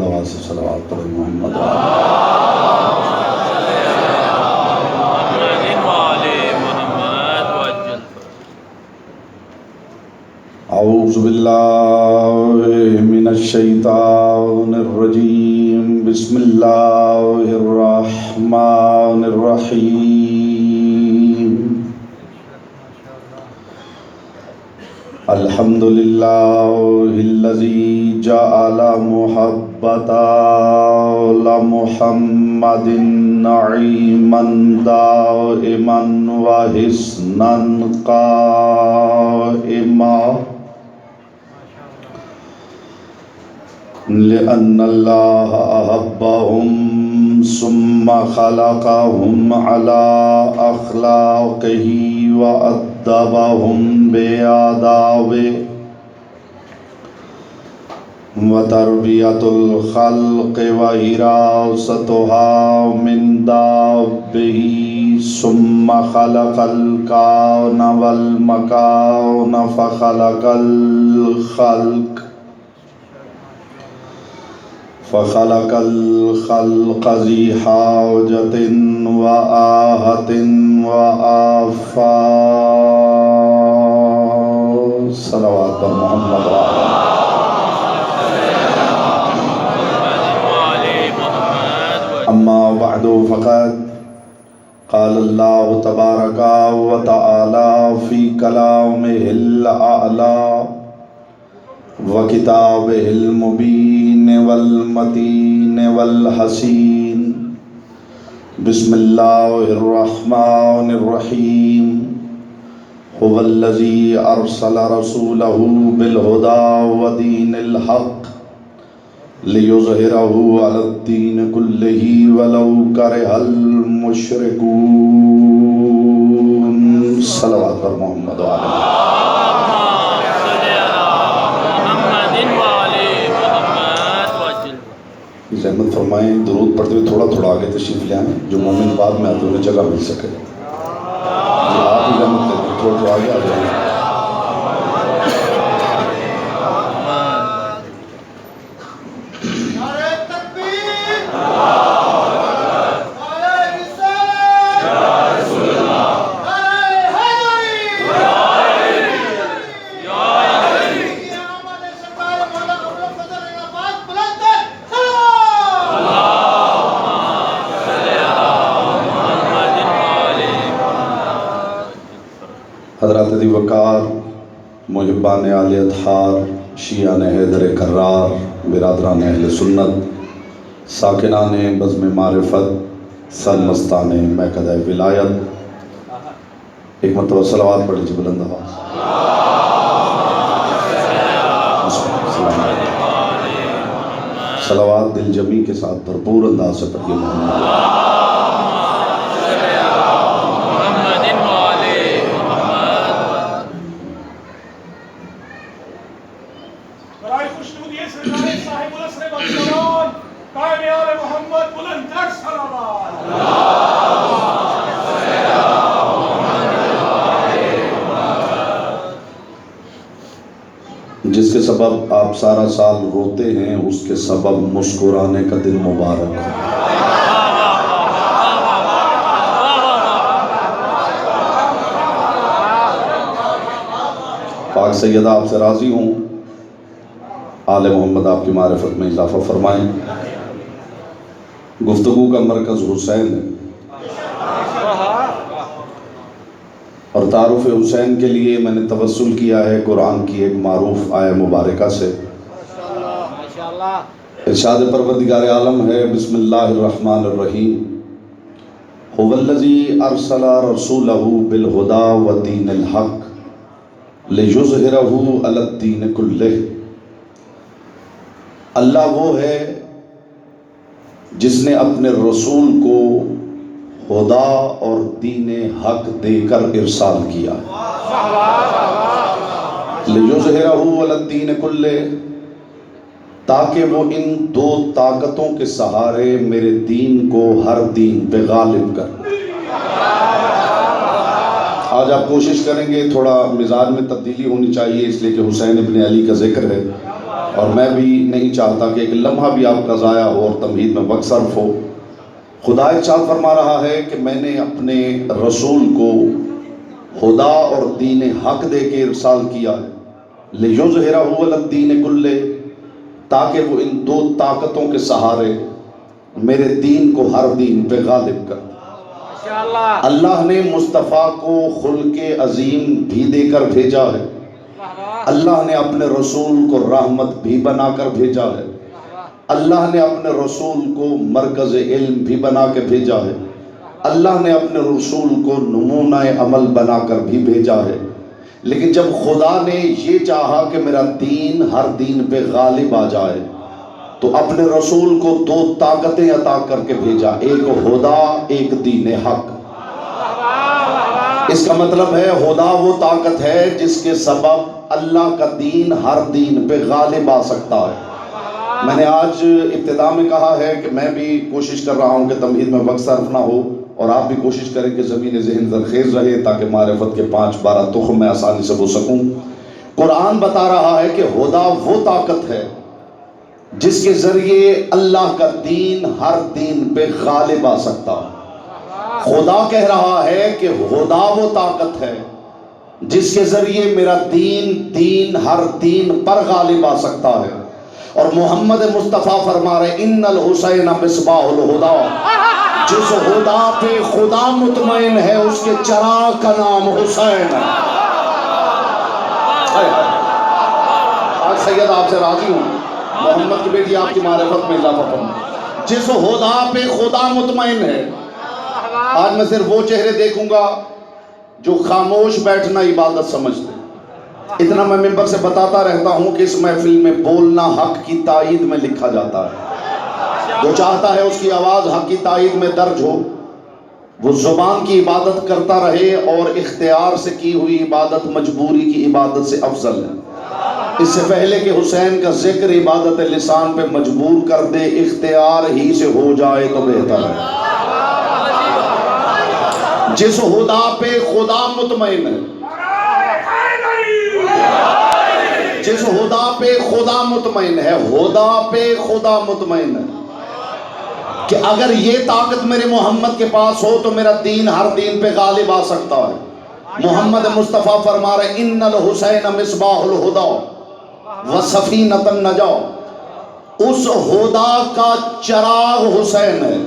आवाज़ से सलावत पढ़े मोहम्मद। औज़ु बिल्लाहि मिनश शैतानिर रजीम। बिस्मिल्लाहिर रहमानिर रहीम। अल्हम्दुलिल्लाहिल्लज़ी जअला मुहब्बता मुहम्मदिन नईमन दाइमन व हिस्नन काइमा लिअन्नल्लाह अहब्बहुम सुम्मा खलक़हुम अला अख़लाक़िही व अद्दबहुम बिआदाबि व तरबियतुल ख़ल्क़ि व हिरासतुहा मिन दाब्बिही सुम्मा खलक़ल काउन वल मकान फ़ख़लक़ल ख़ल्क़ फ़ख़लक़ल ख़ल्क़ ज़ी हाजतिन व आहतिन व आफ़ात। सलावत पर मोहम्मद। अम्मा बअदु फ़क़द क़ाल अल्लाहु तबारक व तआला फ़ी कलामिहिल अअला व किताबिहिल मुबीन वल मतीन वल हसीन। बिस्मिल्लाहिर रहमानिर रहीम। हुवल्लज़ी अरसल रसूलहु बिल हुदा व दीनिल हक़ लियुज़हिरहु अलद्दीन कुल्लिही वलौ करिहल मुशरिकून। सलावत पर मोहम्मद। रहमत फरमाएँ। दुरूद पढ़ते हुए थोड़ा थोड़ा आगे तशरीफ़ ले आएँ, जो मोमिन बाद में आते उन्हें जगह मिल सके। जी आप ही रहमत करें, थोड़ा थोड़ा आगे आ जाए। हज़रात दी वक़ार, मुहिब्बान आले अत्हार, शियान हैदर कर्रार, बिरादरान अहले सुन्नत, साकिनान बज़्म मारिफत, सरमस्तान महकदा विलायत, एक मरतबा सलावत पढ़ लीजिए बुलंद आवाज़। सलावत दिल जमी के साथ भरपूर अंदाज से पढ़िए मोहम्मद। जिसके सबब आप सारा साल रोते हैं, उसके सबब मुस्कुराने का दिन मुबारक हो। पाक सैयदा आपसे राज़ी हूँ, आले मोहम्मद आपकी मारिफत में इजाफ़ा फरमाएँ। गुफ्तगू का मरकज़ हुसैन है और तारुफ हुसैन के लिए मैंने तवस्सुल किया है कुरान की एक मारूफ आया मुबारका से। इरशाद परवरदिगार आलम है, बिस्मिल्लाहिर रहमानिर रहीम। हुवल्लज़ी अरसला रसूलहु बिल हुदा व दीनिल हक़ लियुज़हिरहु अलद्दीन कुल्लिह। अल्लाह वो है जिसने अपने रसूल को हुदा और दीन हक देकर इरसाल किया। लियुज़हिरहु अलद्दीन कुल्ले, ताकि वो इन दो ताकतों के सहारे मेरे दीन को हर दीन पे गालिब कर। आज आप कोशिश करेंगे, थोड़ा मिजाज में तब्दीली होनी चाहिए, इसलिए कि हुसैन इब्न अली का जिक्र है। और मैं भी नहीं चाहता कि एक लम्हा भी आपका ज़ाया हो और तमहीद में वक्त सर्फ हो। खुदा इरशाद फरमा रहा है कि मैंने अपने रसूल को खुदा और दीन हक दे के इरसाल किया है लियुज़हिरहु अलद्दीन कुल्ले, ताकि वो इन दो ताकतों के सहारे मेरे दीन को हर दीन पे गालिब कर। अल्लाह ने मुस्तफ़ा को खुल्के अजीम भी देकर भेजा है, अल्लाह ने अपने रसूल को रहमत भी बनाकर भेजा है, अल्लाह ने अपने रसूल को मरकज़ इल्म भी बना के भेजा है, अल्लाह ने अपने रसूल को नमूना अमल बनाकर भी भेजा है। लेकिन जब खुदा ने ये चाहा कि मेरा दीन हर दीन पे गालिब आ जाए, तो अपने रसूल को दो ताकतें अता करके भेजा, एक हुदा, एक दीन हक। इसका मतलब है हुदा वो ताकत है जिसके सबब अल्लाह का दीन हर दीन पे गालिब आ सकता है। मैंने आज इब्तिदा में कहा है कि मैं भी कोशिश कर रहा हूँ कि तमहीद में वक्त सर्फ ना हो, और आप भी कोशिश करें कि ज़मीन ज़हन ज़रखेज़ रहे, ताकि मारिफत के 5-12 तुख़्म मैं आसानी से बो सकूँ। कुरान बता रहा है कि हुदा वो ताकत है जिसके ज़रिए अल्लाह का दीन हर दीन पे गालिब आ सकता है। खुदा कह रहा है कि हुदा वो ताकत है जिसके ज़रिए मेरा दीन हर दीन पर गालिब आ सकता है। और मोहम्मद मुस्तफ़ा फरमा रहे इन्नल हुसैन मिस्बाहुल हुदा, जिस हुदा पे खुदा मुतमईन है उसके चराग का नाम हुसैन है। आज सैयद आपसे राजी हूँ, मोहम्मद की बेटी आपकी मारिफत में इजाफा फरमा। जिस हुदा पे खुदा मुतमईन है, आज मैं सिर्फ वो चेहरे देखूंगा जो खामोश बैठना इबादत समझते। इतना मैं मिंबर से बताता रहता हूँ कि इस महफिल में बोलना हक की तायीद में लिखा जाता है। जो चाहता है उसकी आवाज़ हक की तायीद में दर्ज हो, वो ज़ुबान की इबादत करता रहे, और इख्तियार से की हुई इबादत मजबूरी की इबादत से अफजल है। इससे पहले कि हुसैन का जिक्र इबादत लिसान पे मजबूर कर दे, इख्तियार ही से हो जाए तो बेहतर है। जिस हुदा पे खुदा मुतमईन है, जिस हुदा पे खुदा मुतमईन है, हुदा पे खुदा मुतमईन है कि अगर ये ताकत मेरे मोहम्मद के पास हो तो मेरा दीन हर दीन पे गालिब आ सकता है। मोहम्मद मुस्तफ़ा फरमा रहे इन्नल हुसैन मिस्बाहुल हुदा व सफीनतन नजा, उस हुदा का चराग हुसैन है।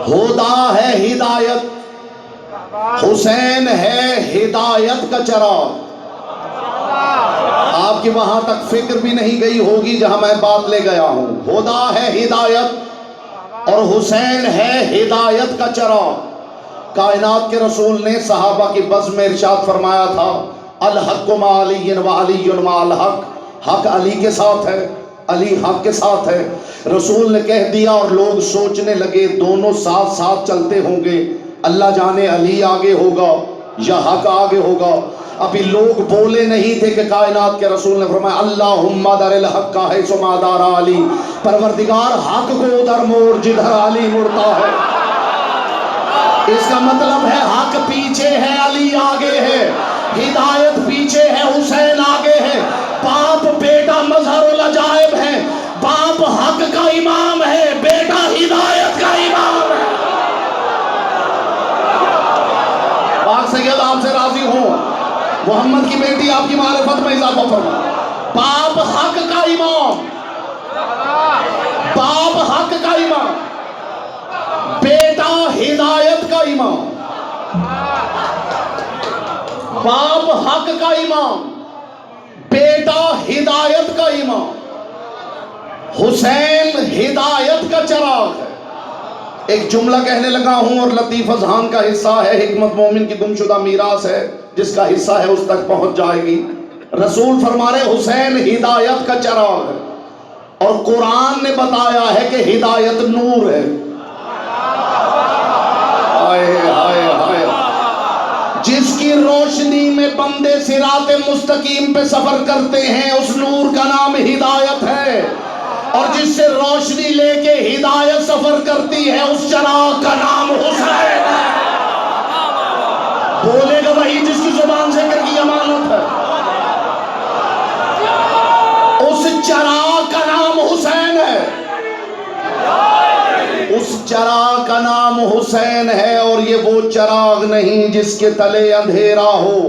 हुदा है हिदायत, हुसैन है हिदायत का चराग। आपकी वहां तक फिक्र भी नहीं गई होगी जहां मैं बात ले गया हूं। हुदा है हिदायत और हुसैन है हिदायत का चराग। कायनात के रसूल ने सहाबा की बज़्म में इरशाद फरमाया था अल हक़्क़ु मा अलिय्यिन व अलिय्युन मा अल हक़, हक अली के साथ है, अली हक के साथ है। रसूल ने कह दिया और लोग सोचने लगे दोनों साथ साथ चलते होंगे, अल्लाह जाने अली आगे होगा या हक आगे होगा। अभी लोग बोले नहीं थे कि कायनात के रसूल ने फरमाया अल्लाहुम्मा दरिल हक़्क़ हैसु मा दारा अली, परवरदिगार हक को उधर मोड़ जिधर अली मुड़ता है। इसका मतलब है हक पीछे है, अली आगे है, हिदायत पीछे है, हुसैन आगे है। बाप बेटा मज़हरुल अजाइब है, बाप हक का इमाम है, बेटा हिदायत का इमाम है। पाक सैयद आपसे राजी हूं, मोहम्मद की बेटी आपकी मारिफत में इजाफा फरमा। बाप हक का इमाम, बाप हक का इमाम, बेटा हिदायत का इमाम। बाप हक का इमाम, बेटा हिदायत का इमाम। हुसैन हिदायत का चराग है। एक जुमला कहने लगा हूं और लतीफ़ अज़हान का हिस्सा है, हिकमत मोमिन की गुमशुदा मीरास है, जिसका हिस्सा है उस तक पहुंच जाएगी। रसूल फरमा रहे हुसैन हिदायत का चराग है और कुरान ने बताया है कि हिदायत नूर है। हाय हाय हाय, जिसकी रोशनी में बंदे सिराते मुस्तकीम पे सफर करते हैं उस नूर का नाम हिदायत है, और जिससे रोशनी लेके हिदायत सफर करती है उस चराग का नाम हुसैन है। बोलेगा वही जिसकी जुबान जिक्र की अमानत है। चराग का नाम हुसैन है, उस चराग का नाम हुसैन है। और ये वो चराग नहीं जिसके तले अंधेरा हो,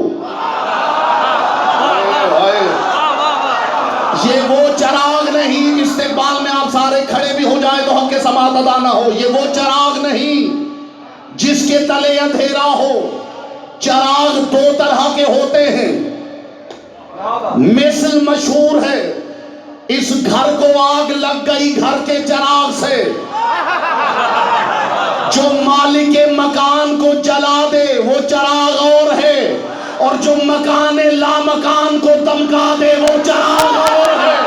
ये वो चराग नहीं। इस्तेक़बाल में आप सारे खड़े भी हो जाए तो हक़ समात अदा ना हो। ये वो चराग नहीं जिसके तले अंधेरा हो। चराग दो तरह के होते हैं। मिसल मशहूर है, इस घर को आग लग गई घर के चराग से, जो मालिक मकान को जला दे वो चराग और है, और जो मकान लामकान को दमका दे वो चराग और है।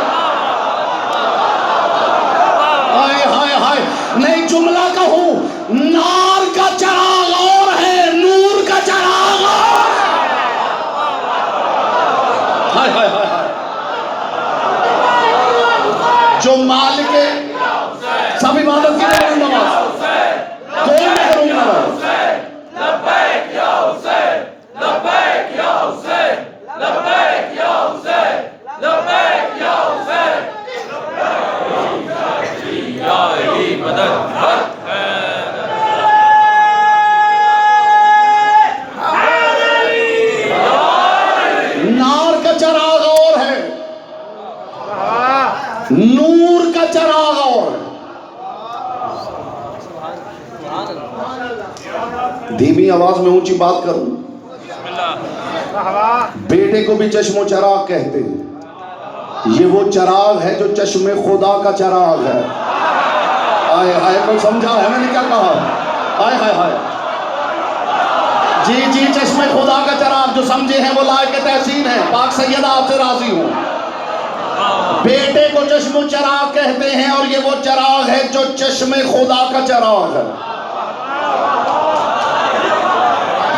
हाय हाय हाय, नहीं जुमला कहूं, नार का चराग और है, नूर का चराग और है। हाय हाय हाय हाय, जो मालिक सब इबादत की नमाज कोई नहीं करूंगा। लब्बैक या हुसैन, लब्बैक या हुसैन, लब्बैक या हुसैन, लब्बैक या हुसैन, या अली मदद नार का चराग और है, नूर का चराग और है। धीमी आवाज में ऊंची बात करूं, बेटे को भी चश्मो चराग कहते हैं। ये वो चराग है जो चश्मे खुदा का चराग है। आए हाय, को समझा है मैंने क्या कहा? आए हाय हाय, जी जी, चश्मे खुदा का चराग, जो समझे हैं वो लायक तहसीन है। पाक सैयद आपसे राजी हूं। बेटे को चश्मो चराग कहते हैं, और ये वो चराग है जो चश्मे खुदा का चराग है।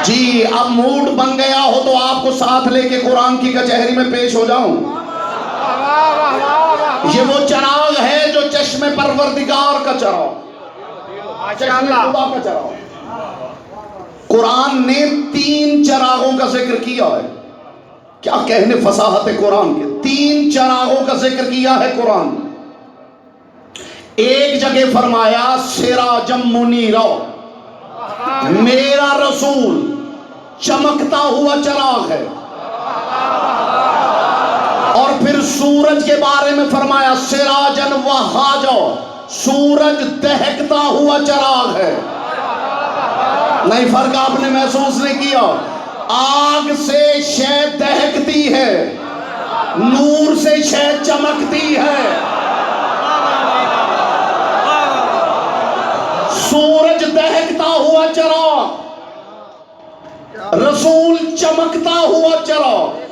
जी, अब मूड बन गया हो तो आपको साथ लेके कुरान की कचहरी में पेश हो जाऊं। ये वो चराग है जो चश्मे परवरदिगार का चराग, चश्मे खुदा का चराग। कुरान ने 3 चरागों का जिक्र किया है। क्या कहने फसाहत है कुरान के, 3 चरागों का जिक्र किया है कुरान। एक जगह फरमाया सिराजम मुनीरा, मेरा रसूल चमकता हुआ चराग है। और फिर सूरज के बारे में फरमाया सिराजन वहाजा, सूरज दहकता हुआ चराग है। नहीं, फर्क आपने महसूस नहीं किया? आग से शय दहकती है, नूर से शय चमकती है। सूरज दहकता हुआ चराग, रसूल चमकता हुआ चराग।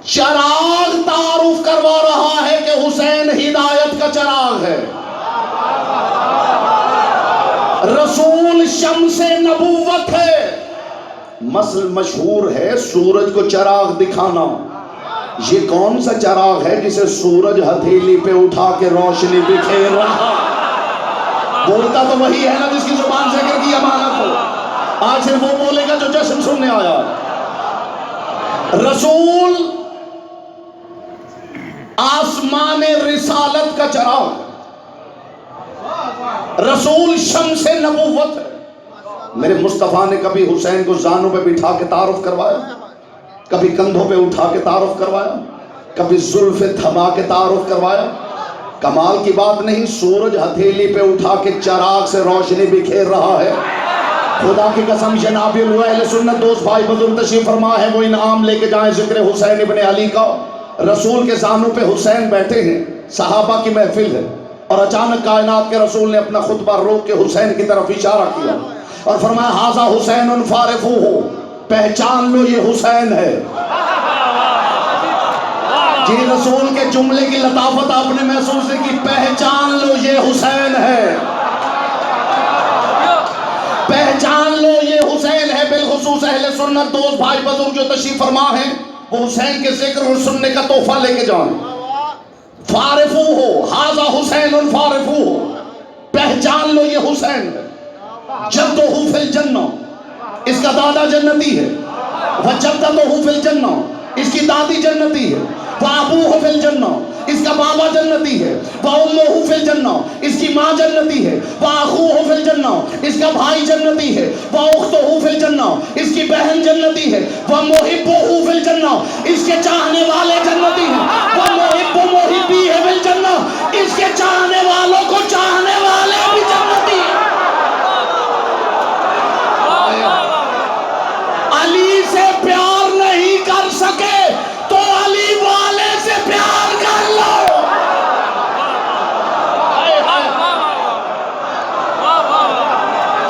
चराग तारुफ करवा रहा है कि हुसैन हिदायत का चराग है। रसूल शम्से नबूवत है। मसल मशहूर है सूरज को चराग दिखाना। ये कौन सा चराग है जिसे सूरज हथेली पे उठा के रोशनी बिखेर रहा? बोलता तो वही है ना जिसकी जुबान जिक्र की अमानत हो। आज सिर्फ वो बोलेगा जो जश्न सुनने आया। रसूल आसमान रिसालत का चराग, रसूल शम्से नबूवत है। मेरे मुस्तफ़ा ने कभी हुसैन को जानों पे बिठा के तारुफ करवाया, कभी कंधों पे उठा के तारुफ करवाया, कभी जुल्फे थमा के तारुफ करवाया। कमाल की बात नहीं, सूरज हथेली पे उठा के चराग से रोशनी बिखेर रहा है। खुदा की कसम, जनाबिल अहले सुन्नत दोस्त भाई बुजुर्ग तशरीफ फरमा है, वो इनाम लेके जाए जिक्र हुसैन इब्ने अली का। रसूल के जानों पे हुसैन बैठे हैं, सहाबा की महफिल है, और अचानक कायनात के रसूल ने अपना खुतबा रोक के हुसैन की तरफ इशारा किया और फरमाया हाजा हुसैन फारिफू हो, पहचान लो ये हुसैन है। जी, रसूल के जुमले की लताफत आपने महसूस की, पहचान लो ये हुसैन है, पहचान लो ये हुसैन है। बिलखुसूस अहले सुन्नत दोस्त भाई बुजुर्ग जो तशरीफ फरमा है, वो हुसैन के जिक्र और सुनने का तोहफा लेके जाएं। फारिफू हो, हाजा हुसैन फारिफू हो, पहचान लो ये हुसैन है। जब तो हु फिल जन्ना, इसका दादा जन्नती है। वह जब तो हु फिल जन्ना, इसकी दादी जन्नती है। वाबूहु फिल जन्ना, इसका बाबा जन्नती है। वाउम्मुहु फिल जन्ना, इसकी माँ जन्नती है। वाअखूहु फिल जन्ना, इसका भाई जन्नती है। वाउख्तुहु फिल जन्ना, इसकी बहन जन्नती है। वमुहिब्बुहु फिल जन्ना, इसके चाहने वाले जन्नती हैं। वमुहिब्बु मुहिब्बीहि फिल जन्ना, इसके चाहने वालों को चाहने वाले भी जन्नती हैं। अली से प्यार नहीं कर सके तो अली वाले से प्यार कर लो।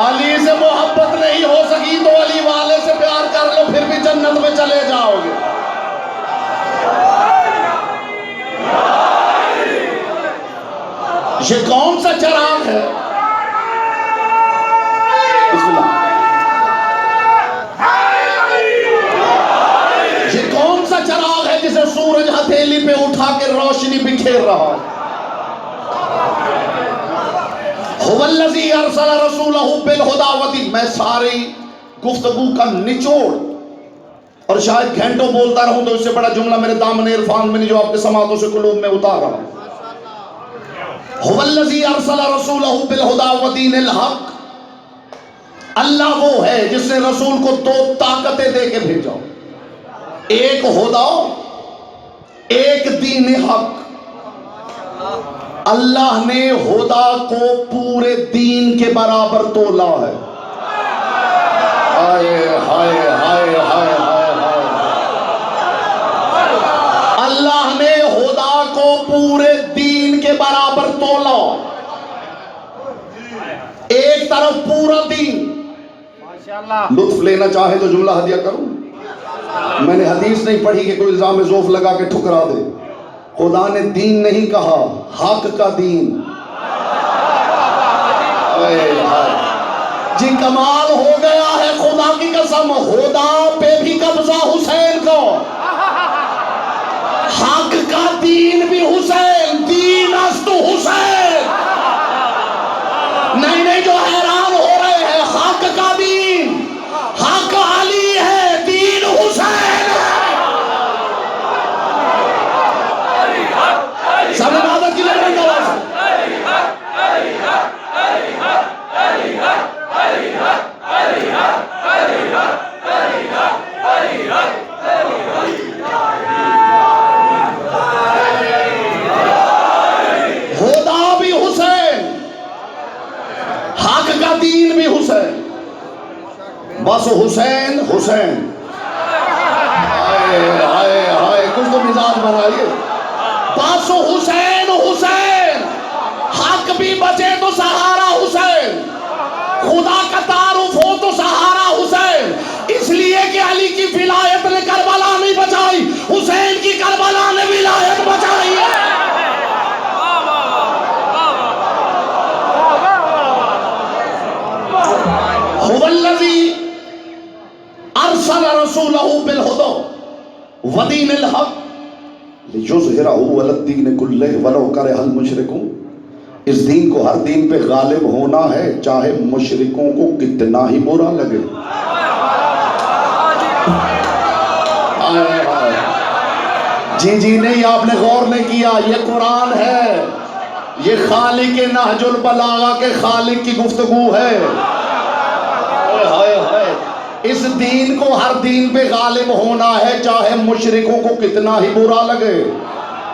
अली से मोहब्बत नहीं हो सकी तो अली वाले से प्यार कर लो, फिर भी जन्नत में चले जाओगे। ये कौन सा चिराग है? ये कौन सा चिराग है जिसे सूरज हथेली पे उठा के रोशनी बिखेर रहा है? हुवल्लज़ी अरसला रसूलहु बिल हुदा व दीन। मैं सारी गुफ्तगू का निचोड़ और शायद घंटों बोलता रहूं तो इससे बड़ा जुमला मेरे दामन इरफान में नहीं जो आपके समातों से कुलूब में उतार रहा हूं। हुवल्लज़ी अरसला रसूलहु बिल हुदा व दीनिल हक। अल्लाह वो है जिसने रसूल को दो ताकतें दे के भेजा, एक हुदा, एक दीन हक। अल्लाह ने हुदा को पूरे दीन के बराबर तोला है। हाय हाय हाय हाय हाय हाय। अल्लाह ने हुदा को पूरे दीन के बराबर तोला। एक तरफ पूरा दीन, लुत्फ लेना चाहे तो जुमला हदिया करूं। मैंने हदीस नहीं पढ़ी कि कोई इल्जाम ज़ोफ लगा के ठुकरा दे। खुदा ने दीन नहीं कहा, हक का दीन। जी कमाल हो गया है खुदा की कसम, खुदा पे भी कब्जा हुसैन को, हक का दीन भी हुसैन, दीन अस्तु हुसैन। नहीं नहीं, जो हैरान हो रहे हैं, हक का दीन, हक अली है, दीन हुसैन है। सब इबादत की लड़ाई का आवाज है। खुदा भी हुसैन, हक का दीन भी हुसैन। बस हुसैन हुसैन। हाय हाय हाय, कुछ तो मिजाज बनाइए। बस हुसैन हुसैन, हक भी बचे तो सहारा हुसैन, खुदा का तारुफ हो तो सहारा हुसैन। इसलिए कि अली की विलायत ने करबला नहीं बचाई, हुसैन की करबला ने विलायत बचाई है। हुवल्लज़ी अरसला रसूलहु बिल हुदा व दीनिल हक लियुज़हिरहु अला दीन कुल्लिहि वलौ करहल मुशरिकून। इस दीन को हर दीन पे गालिब होना है, चाहे मुशरिकों को कितना ही बुरा लगे। जी जी नहीं, आपने गौर नहीं किया, ये कुरान है, ये खालिक नहजुल बलागा के खालिक की गुफ्तगू है। हाय हाय, इस दीन को हर दीन पे गालिब होना है, चाहे मुशरिकों को कितना ही बुरा लगे।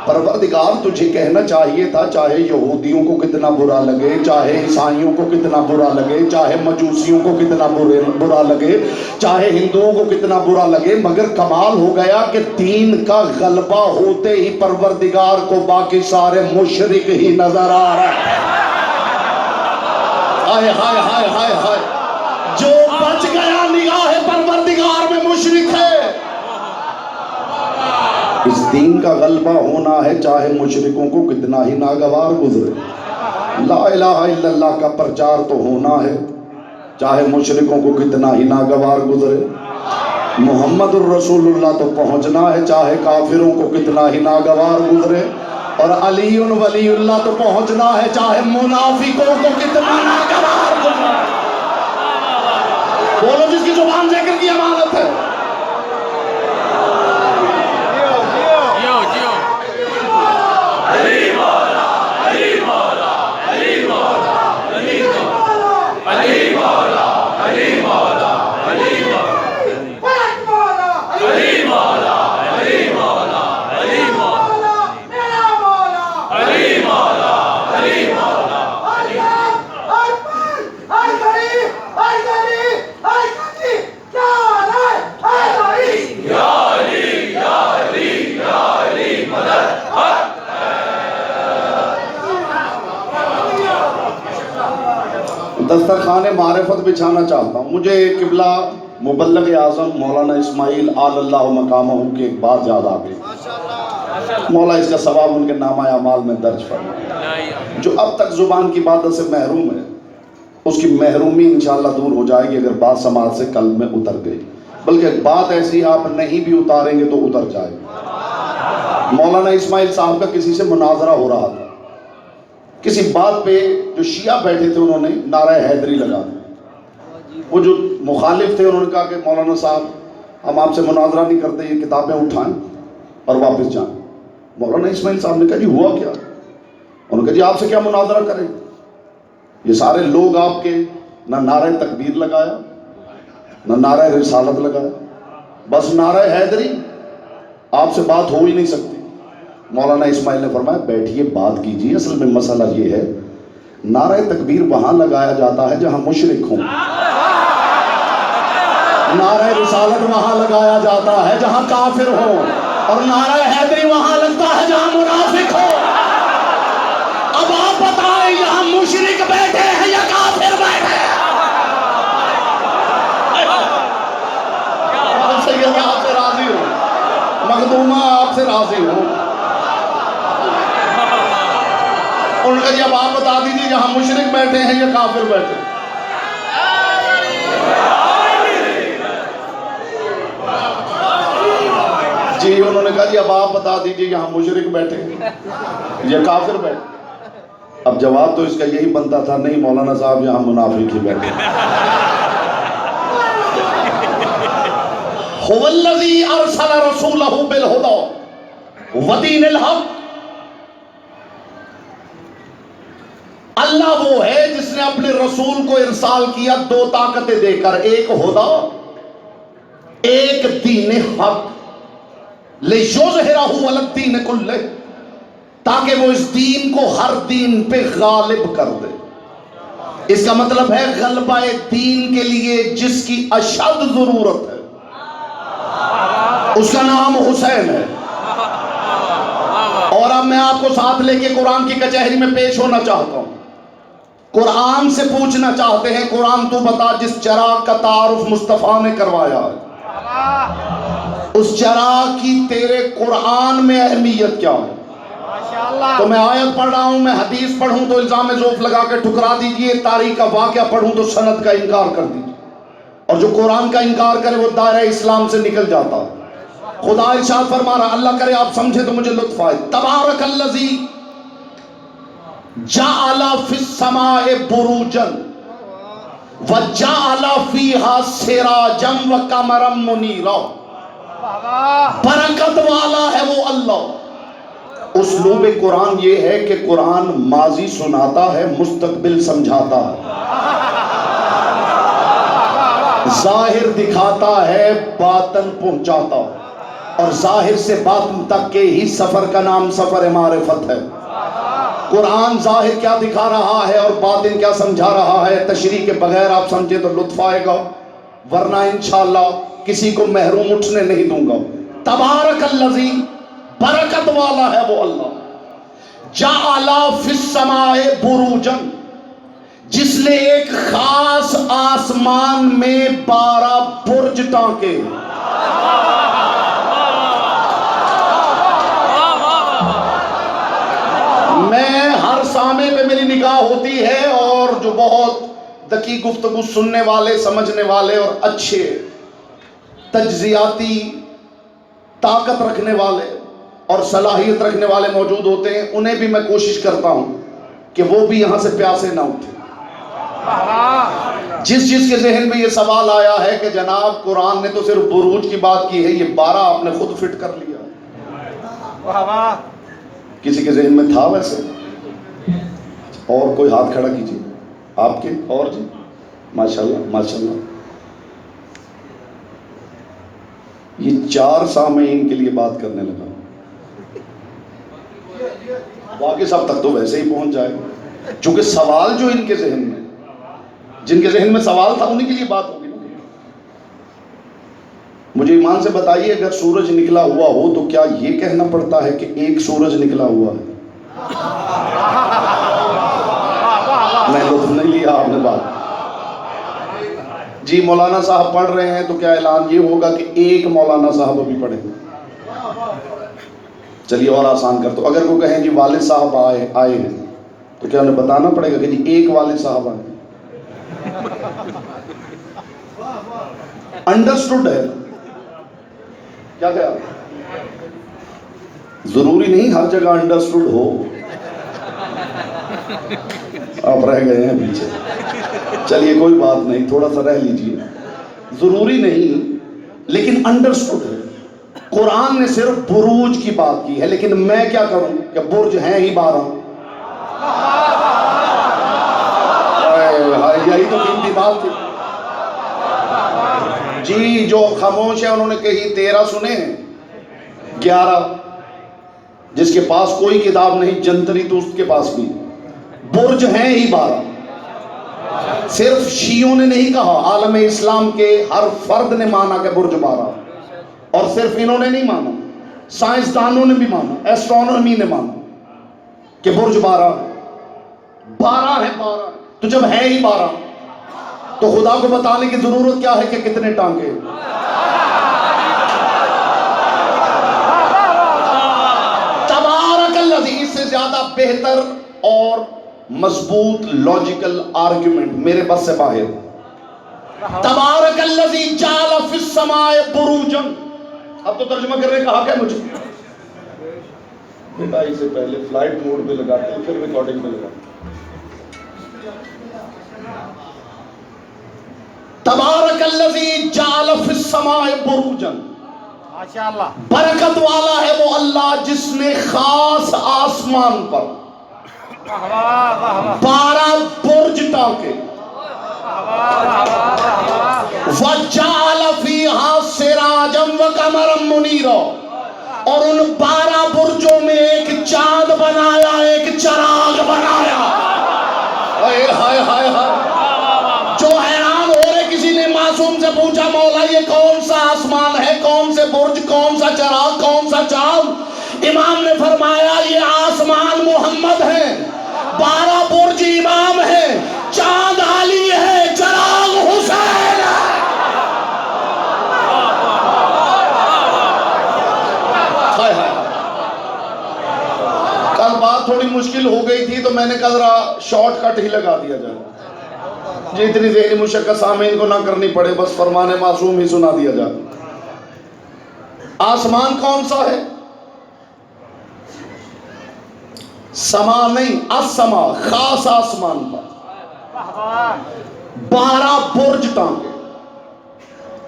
परवरदिगार तुझे कहना चाहिए था, चाहे यहूदियों को कितना बुरा लगे, चाहे ईसाइयों को कितना बुरा लगे, चाहे मजूसियों को कितना बुरा लगे, चाहे हिंदुओं को कितना बुरा लगे, मगर कमाल हो गया कि दीन का गलबा होते ही परवरदिगार को बाकी सारे मुशरिक ही नजर आ रहे हैं। हाय हाय हाय हाय हाय, जो बच गया निगाह परवरदिगार में मुशरिक है। इस दीन का गलबा होना है, चाहे मुशरिकों को कितना ही नागवार गुजरे। ला इलाहा इल्लल्लाह का प्रचार तो होना है, चाहे मुशरिकों को कितना ही नागवार गुजरे। मुहम्मदुर रसूलुल्लाह तो पहुंचना है, चाहे काफिरों को कितना ही नागवार गुजरे। और अलीउन वलीउल्लाह तो पहुंचना है, चाहे मुनाफिकों को कितना नागवार गुजरे। बोलो, जिसकी जुबान जिक्र की अमानत है। दस्तरखाने मारिफत बिछाना चाहता हूँ। मुझे किबला मुबल्लग आज़म मौलाना इस्माइल आलल्लाहु मकामहू की एक बात याद आ गई। मौला इसका सवाब उनके नामा अमाल में दर्ज फरमा। जो अब तक जुबान की बात से महरूम है, उसकी महरूमी इंशाअल्लाह दूर हो जाएगी अगर बात समाज से कल्ब में उतर गई। बल्कि बात ऐसी आप नहीं भी उतारेंगे तो उतर जाएगी। मौलाना इस्माइल साहब का किसी से मुनाजरा हो रहा था, किसी बात पे जो शिया बैठे थे उन्होंने नारा हैदरी लगा दी। वो जो मुखालिफ थे उन्होंने कहा कि मौलाना साहब हम आपसे मुनाजरा नहीं करते, ये किताबें उठाएं और वापस जाएं। मौलाना इस्माइल साहब ने कहा जी हुआ क्या? उन्होंने कहा जी आपसे क्या मुनाजरा करें, ये सारे लोग आपके ना नारे तकबीर लगाया ना नारे रिसालत लगाया, बस नारे हैदरी, आपसे बात हो ही नहीं सकती। मौलाना इस्माइल ने फरमाया बैठिए बात कीजिए। असल में मसला ये है, नारे तकबीर वहां लगाया जाता है जहां मुशरिक हो, नारे रिसालत वहां लगाया जाता है जहां काफिर हो, और नारे हैदरी वहां लगता है जहां मुनाफिक हो। अब आप बताएं यहां मुशरिक बैठे हैं या काफिर बैठे हैं? आपसे राजी हो, मखदूमा आपसे राजी हो। उनका जी अब आप बता दीजिए जहां मुशरिक बैठे हैं या काफिर बैठे हैं? जी उन्होंने कहा जी अब आप बता दीजिए यहाँ मुशरिक बैठे या काफिर बैठे। अब जवाब तो इसका यही बनता था, नहीं मौलाना साहब यहाँ मुनाफिक ही बैठे। हुवल्लज़ी अरसल रसूलहू बिलहुदा व दीनिल हक़। अल्लाह वो है जिसने अपने रसूल को इरसाल किया दो ताकतें देकर, एक हुदा एक दीन हक़, लियुज़हिरहू अलद्दीन कुल्ले, ताकि वो इस दीन को हर दीन पे गालिब कर दे। इसका मतलब है गलबा दीन के लिए जिसकी अशद जरूरत है उसका नाम हुसैन है। और अब मैं आपको साथ लेके कुरान की कचहरी में पेश होना चाहता हूं। कुरान से पूछना चाहते हैं, कुरान तू बता जिस चराग का तारुफ मुस्तफा ने करवाया है, उस चराग की तेरे कुरान में अहमियत क्या है? तो मैं आयत पढ़ रहा हूं, मैं हदीस पढ़ूं तो इल्जाम ज़ोफ लगा के ठुकरा दीजिए, तारीख का वाक़या पढ़ूं तो सनद का इनकार कर दीजिए, और जो कुरान का इनकार करे वो दायरा इस्लाम से निकल जाता है। खुदा इरशाद फरमा रहा, अल्लाह करे आप समझे तो मुझे लुत्फ आए। तबारकल्लज़ी जअला फिस समाए बुरूजन व जअला फीहा सिराजम व कमरम मुनीरा। बरकत वाला है वो अल्लाह। उसलूब कुरान ये है कि कुरान माजी सुनाता है, मुस्तकबिल समझाता है, जाहिर दिखाता है, बातन पहुंचाता है, और जाहिर से बातन तक के ही सफर का नाम सफर मारिफत है। कुरान जाहिर क्या दिखा रहा है और बातिन क्या समझा रहा है, तशरीह के बगैर आप समझे तो लुत्फ आएगा, वरना इंशाअल्लाह किसी को महरूम उठने नहीं दूंगा। तबारकल्लज़ी, बरकत वाला है वो अल्लाह। जअला फिस समाए बुरूजन, जिसने एक खास आसमान में 12 बुर्ज टांके। मैं हर सामे पे मेरी निगाह होती है, और जो बहुत दकी गुफ्तगू सुनने वाले, समझने वाले और अच्छे तज्जियाती ताकत रखने वाले और सलाहियत रखने वाले मौजूद होते हैं, उन्हें भी मैं कोशिश करता हूं कि वो भी यहां से प्यासे ना उठे। जिस जिस के जहन में ये सवाल आया है कि जनाब कुरान ने तो सिर्फ बुरूज की बात की है, ये 12 आपने खुद फिट कर लिया, किसी के जहन में था वैसे? और कोई हाथ खड़ा कीजिए आपके। और जी माशाल्लाह माशाल्लाह, ये 4 सामईन के लिए बात करने लगा, बाकी सब तक तो वैसे ही पहुंच जाए, चूंकि सवाल जो इनके जहन में, जिनके जहन में सवाल था उन्हीं के लिए बात होगी ना। मुझे ईमान से बताइए, अगर सूरज निकला हुआ हो तो क्या ये कहना पड़ता है कि एक सूरज निकला हुआ है? मैं लुत्फ नहीं लिया आपने बात। जी मौलाना साहब पढ़ रहे हैं तो क्या ऐलान ये होगा कि एक मौलाना साहब अभी पढ़ेंगे? चलिए और आसान कर, तो अगर वो कहें जी वालिद साहब आए हैं तो क्या उन्हें बताना पड़ेगा कि जी एक वालिद साहब आए? अंडरस्टूड है क्या? क्या जरूरी नहीं हर जगह अंडरस्टूड हो, आप रह गए हैं पीछे। चलिए कोई बात नहीं, थोड़ा सा रह लीजिए, जरूरी नहीं लेकिन अंडरस्टूड है। कुरान ने सिर्फ बुरूज की बात की है, लेकिन मैं क्या करूं कि बुर्ज हैं ही 12। यही तो कीमती बात थी जी। जो खामोश है उन्होंने कही 13 सुने, 11 जिसके पास कोई किताब नहीं, जंतरी तो उसके पास भी, बुर्ज हैं ही 12। सिर्फ शियों ने नहीं कहा, आलम इस्लाम के हर फर्द ने माना कि बुर्ज 12। और सिर्फ इन्होंने नहीं माना, साइंसदानों ने भी माना, एस्ट्रोनॉमी ने माना कि बुर्ज 12 है। 12 तो जब है ही 12 तो खुदा को बताने की जरूरत क्या है कि कितने टांगे? तबारकल्लज़ी, इससे ज्यादा बेहतर और मजबूत लॉजिकल आर्गुमेंट मेरे बस से बाहर। तबारकल्लज़ी जाल फिस समाए बुरूजन। अब तो तर्जुमा करने कहा क्या मुझे? बेटा इसे पहले फ्लाइट मोड पे लगाते हैं, फिर रिकॉर्डिंग पे लगाते हैं। तबारकल्लज़ी जाल फिस समाए बुरूजन, माशाअल्लाह। बरकत वाला है वो अल्लाह जिसने खास आसमान पर 12 बुर्ज टांके, वजाल फीहा सिराजम व कमरम मुनीरा, और उन 12 बुर्जों में एक चांद बनाया, एक चराग बनाया। हाय हाय हाय हाय, जो हैरान हो रहे, किसी ने मासूम से पूछा मौला ये कौन सा आसमान है, कौन से बुर्ज, कौन सा चराग, कौन सा चांद? इमाम ने फरमाया ये आसमान मोहम्मद है, 12 बुर्ज इमाम है, चांद अली है, चराग हुसैन है। कल बात थोड़ी मुश्किल हो गई थी तो मैंने कहा जरा शॉर्टकट ही लगा दिया जाए जी, इतनी देरी मुशक्कत सामीन को ना करनी पड़े, बस फरमाने मासूम ही सुना दिया जाए। आसमान कौन सा है? समा नहीं, असमा, खास आसमान पर 12 बुर्ज टांगे,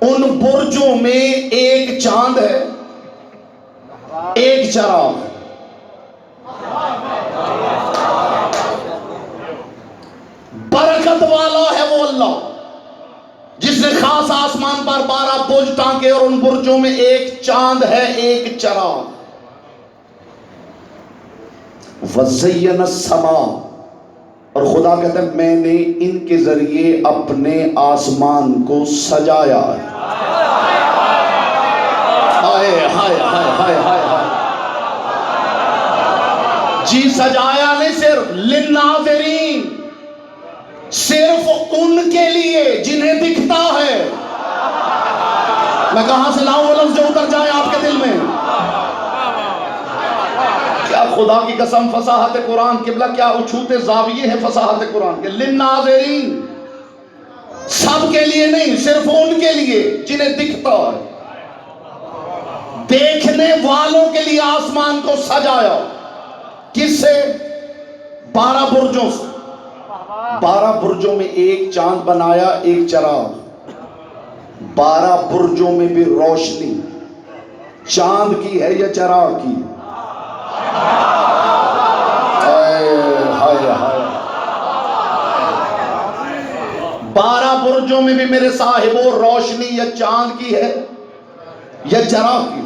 उन बुर्जों में एक चांद है, एक चराग है। बरकत वाला है वो अल्लाह जिसने खास आसमान पर 12 बुर्ज टांके और उन बुर्जों में एक चांद है, एक चराग। वज़य्यन समा, और खुदा कहता है मैंने इनके जरिए अपने आसमान को सजाया है। हाय हाय हाय हाय हाय हाय जी, सजाया नहीं, सिर्फ लिन्नाज़िरीन, सिर्फ उनके लिए जिन्हें दिखता है। मैं कहां से लाऊं वो लफ्ज़ जो उतर जाए आपके दिल में? क्या खुदा की कसम, फसाहत कुरान किबला, क्या उछूते जाविये हैं फसाहत कुरान के। लिन्नाज़िरीन, सबके लिए नहीं, सिर्फ उनके लिए जिन्हें दिखता है। देखने वालों के लिए आसमान को सजाया, किससे? 12 बुर्जों से। 12 बुर्जों में एक चांद बनाया, एक चराग। 12 बुर्जों में भी रोशनी चांद की है या चराग की? हाय हाय हाय, 12 बुर्जों में भी मेरे साहिबो रोशनी या चांद की है या चराग की?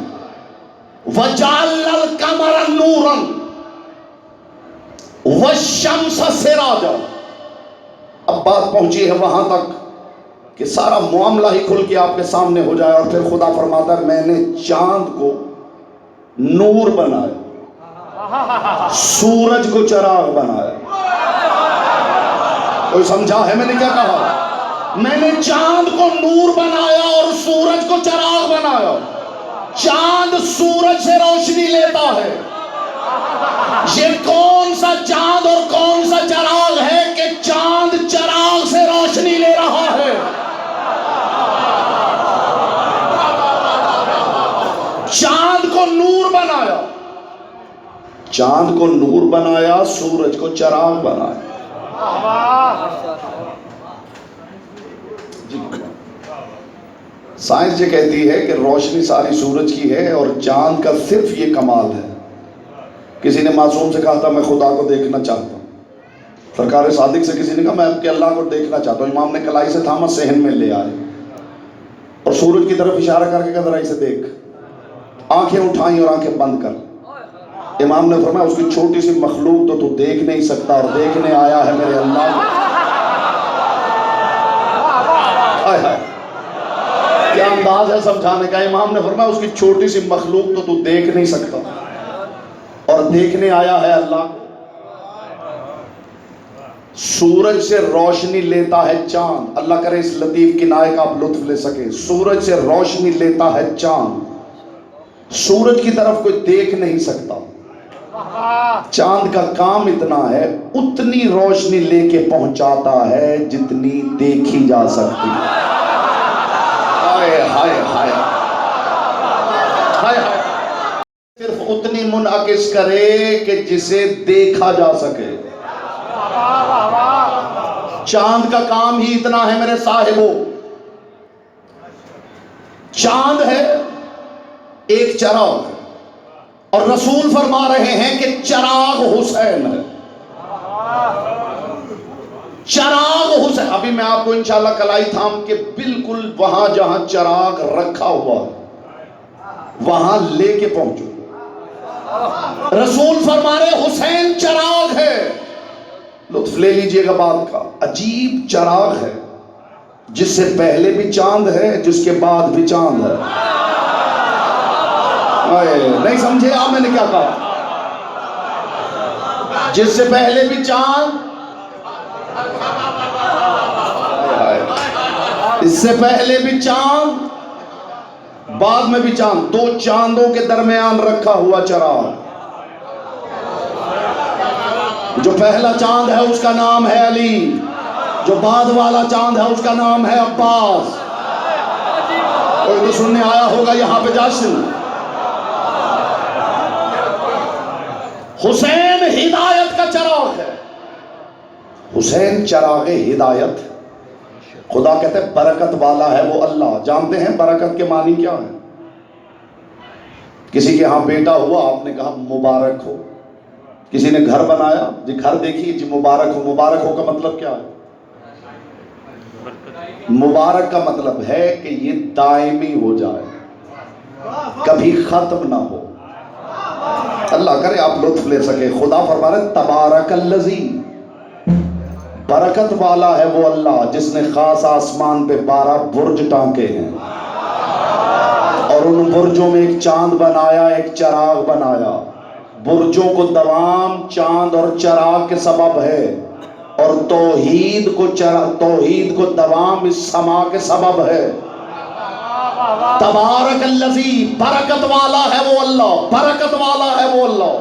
वजालल कमर नूरन वशम्स सिराजा। अब बात पहुंची है वहां तक कि सारा मामला ही खुल के आपके सामने हो जाए, और फिर खुदा फरमाता है मैंने चांद को नूर बनाया, सूरज को चराग बनाया। कोई समझा है मैंने क्या कहा? मैंने चांद को नूर बनाया और सूरज को चिराग बनाया। चांद सूरज से रोशनी लेता है। ये कौन सा चांद और कौन सा चिराग है कि चांद चिराग से रोशनी ले रहा है? चांद को नूर बनाया, चांद को नूर बनाया, सूरज को चिराग बनाया। साइंस ये कहती है कि रोशनी सारी सूरज की है और चांद का सिर्फ ये कमाल है। किसी ने मासूम से कहा था मैं खुदा को देखना चाहता हूँ। सरकार सादिक से किसी ने कहा मैं आपके अल्लाह को देखना चाहता हूँ। इमाम ने कलाई से थामा, सहन में ले आए और सूरज की तरफ इशारा करके कहा जरा इसे देख। आंखें उठाई और आंखें बंद कर। इमाम ने फरमाया उसकी छोटी सी मखलूक तो तू देख नहीं सकता और देखने आया है मेरे अल्लाह को। हाय हाय, क्या अंदाज है समझाने का। इमाम ने फरमाया उसकी छोटी सी मखलूक तो तू देख नहीं सकता और देखने आया है अल्लाह को। सूरज से रोशनी लेता है चांद। अल्लाह करे इस लतीफ किनारे का आप लुत्फ ले सके। सूरज से रोशनी लेता है चांद। सूरज की तरफ कोई देख नहीं सकता। चांद का काम इतना है, उतनी रोशनी लेके पहुंचाता है जितनी देखी जा सकती है। हाय हाय हाय हाय हाय। सिर्फ उतनी मुनअकिस करे कि जिसे देखा जा सके। चांद का काम ही इतना है मेरे साहिबों। चांद है एक चिराग और रसूल फरमा रहे हैं कि चिराग हुसैन है। चिराग हुसैन। अभी मैं आपको इंशाल्लाह कलाई थाम के बिल्कुल वहां जहां चिराग रखा हुआ वहां लेके पहुंचो। रसूल फरमा रहे हुसैन चिराग है। लुत्फ ले लीजिएगा बात का। अजीब चिराग है जिससे पहले भी चांद है, जिसके बाद भी चांद है। नहीं समझे आप मैंने क्या कहा? जिससे पहले भी चांद, इससे पहले भी चांद, बाद में भी चांद। दो चांदों के दरमियान रखा हुआ चिराग। जो पहला चांद है उसका नाम है अली, जो बाद वाला चांद है उसका नाम है अब्बास। कोई तो सुनने आया होगा यहां पे जश्न। हुसैन हिदायत का चिराग है। हुसैन चिराग हिदायत। खुदा कहते हैं बरकत वाला है वो अल्लाह। जानते हैं बरकत के मानी क्या है? किसी के यहां बेटा हुआ, आपने कहा मुबारक हो। किसी ने घर बनाया जी, घर देखिए जी मुबारक हो। मुबारक हो का मतलब क्या है? मुबारक का मतलब है कि ये दायमी हो जाए, कभी खत्म ना हो। अल्लाह करे आप लुत्फ ले सके। खुदा फरमा रहे तबारकल्लज़ी, बरकत वाला है वो अल्लाह जिसने खास आसमान पे 12 बुर्ज टांके हैं और उन बुर्जों में एक चांद बनाया, एक चिराग बनाया। बुर्जों को दवाम चांद और चिराग के सबब है और तौहीद को दवाम इस समा के सबब है। तबारकल्लज़ी, बरकत वाला है वो अल्लाह, बरकत वाला है वो अल्लाह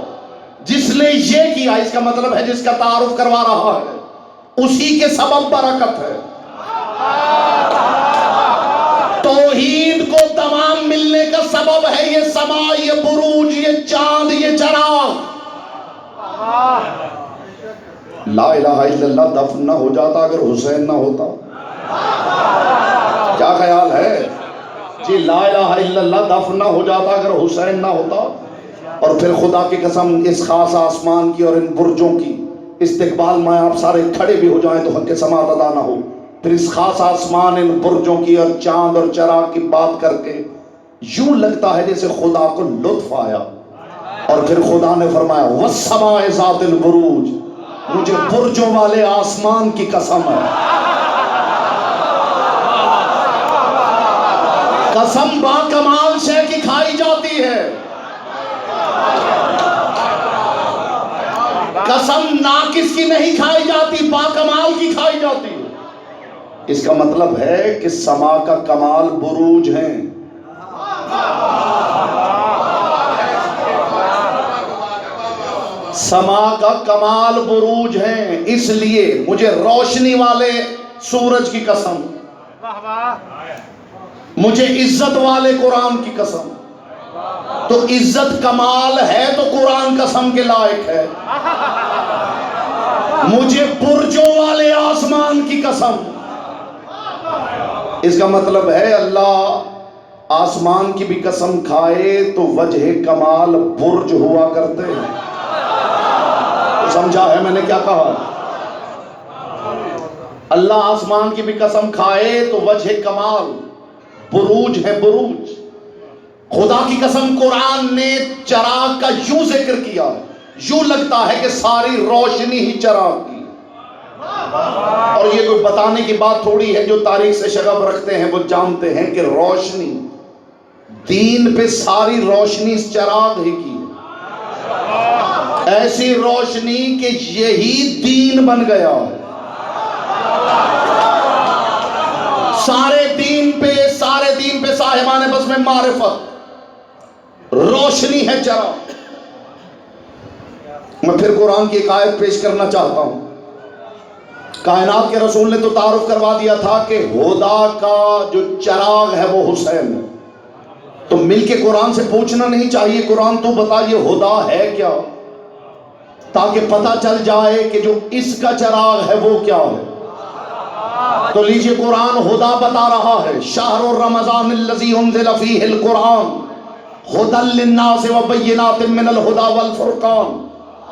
जिसने ये किया। इसका मतलब है जिसका तारुफ करवा रहा है उसी के सबब बरकत है। तौहीद को तमाम मिलने का सबब है ये समा, ये बुरूज, ये चांद, ये चिराग। ला इलाहा इल्लल्लाह दफन ना हो जाता अगर हुसैन ना होता। क्या ख्याल है जी? ला इलाहा इल्लल्लाह दफन ना हो जाता अगर हुसैन ना होता। और फिर खुदा की कसम इस खास आसमान की और इन बुर्जों की इस्तिकबाल में आप सारे खड़े भी हो जाएं तो हक समात अदा ना हो। फिर इस खास आसमान, इन बुर्जों की और चांद और चिराग की बात करके यूं लगता है जैसे खुदा को लुत्फ आया। और फिर खुदा ने फरमाया वस्समाए ज़ातिल बुरूज, मुझे बुर्जों वाले आसमान की कसम है। कसम बाकमाल शे की खाई जाती है, कसम नाकिस की नहीं खाई जाती, बाकमाल की खाई जाती है। इसका मतलब है कि समा का कमाल बुरूज हैं। समा का कमाल बुरूज हैं, इसलिए मुझे रोशनी वाले सूरज की कसम, मुझे इज्जत वाले कुरान की कसम, तो इज्जत कमाल है तो कुरान कसम के लायक है। मुझे बुर्जों वाले आसमान की कसम, इसका मतलब है अल्लाह आसमान की भी कसम खाए तो वजह कमाल बुर्ज हुआ करते हैं। तो समझा है मैंने क्या कहा? अल्लाह आसमान की भी कसम खाए तो वजह कमाल बुरूज है, बुरूज। खुदा की कसम कुरान ने चराग का यूं जिक्र किया, यूं लगता है कि सारी रोशनी ही चराग की। और ये कोई बताने की बात थोड़ी है, जो तारीख से शगफ रखते हैं वो जानते हैं कि रोशनी दीन पे सारी रोशनी इस चराग ही की है। ऐसी रोशनी कि यही दीन बन गया है। सारे दीन पे साहिबाने बस में मारिफत रोशनी है चराग। मैं फिर कुरान की एक आयत पेश करना चाहता हूं। कायनात के रसूल ने तो तारुफ करवा दिया था कि हुदा का जो चराग है वो हुसैन है। तो मिलके कुरान से पूछना नहीं चाहिए, कुरान तू बता ये हुदा है क्या, ताकि पता चल जाए कि जो इसका चराग है वो क्या है। तो लीजिए कुरान हुदा बता रहा है, शहरुर रमज़ान अल्लज़ी उन्ज़िला फ़ीहिल कुरान हुदल लिन्नास व बय्यिनातिम मिनल हुदा वल फुरकान।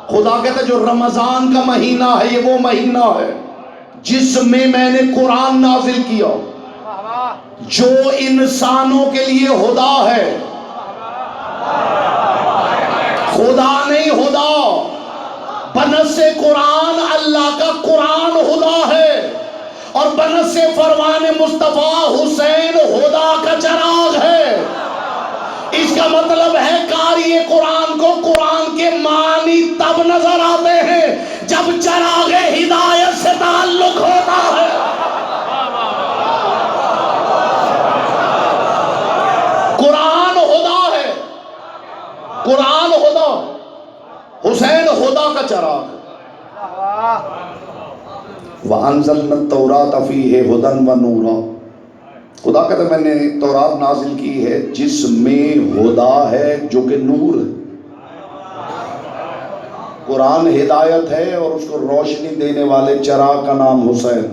खुदा कहता है जो रमजान का महीना है ये वो महीना है जिसमें मैंने कुरान नाजिल किया, जो इंसानों के लिए हुदा है। खुदा नहीं, हुदा बनसे कुरान, अल्लाह का कुरान हुदा है और बनसे फरमान मुस्तफा हुसैन हुदा का चराग है। इसका मतलब है कारी कुरान को कुरान के मानी तब नजर आते हैं जब चराग हिदायत से ताल्लुक होता है। कुरान हुदा है, कुरान हुदा, हुसैन हुदा का चराग। वअंज़लना तौरात फ़ीहा हुदन व नूरा। खुदा कहता मैंने तौरात नाजिल की है जिसमें हुदा है जो कि नूर है। कुरान हिदायत है और उसको रोशनी देने वाले चराग का नाम हुसैन है।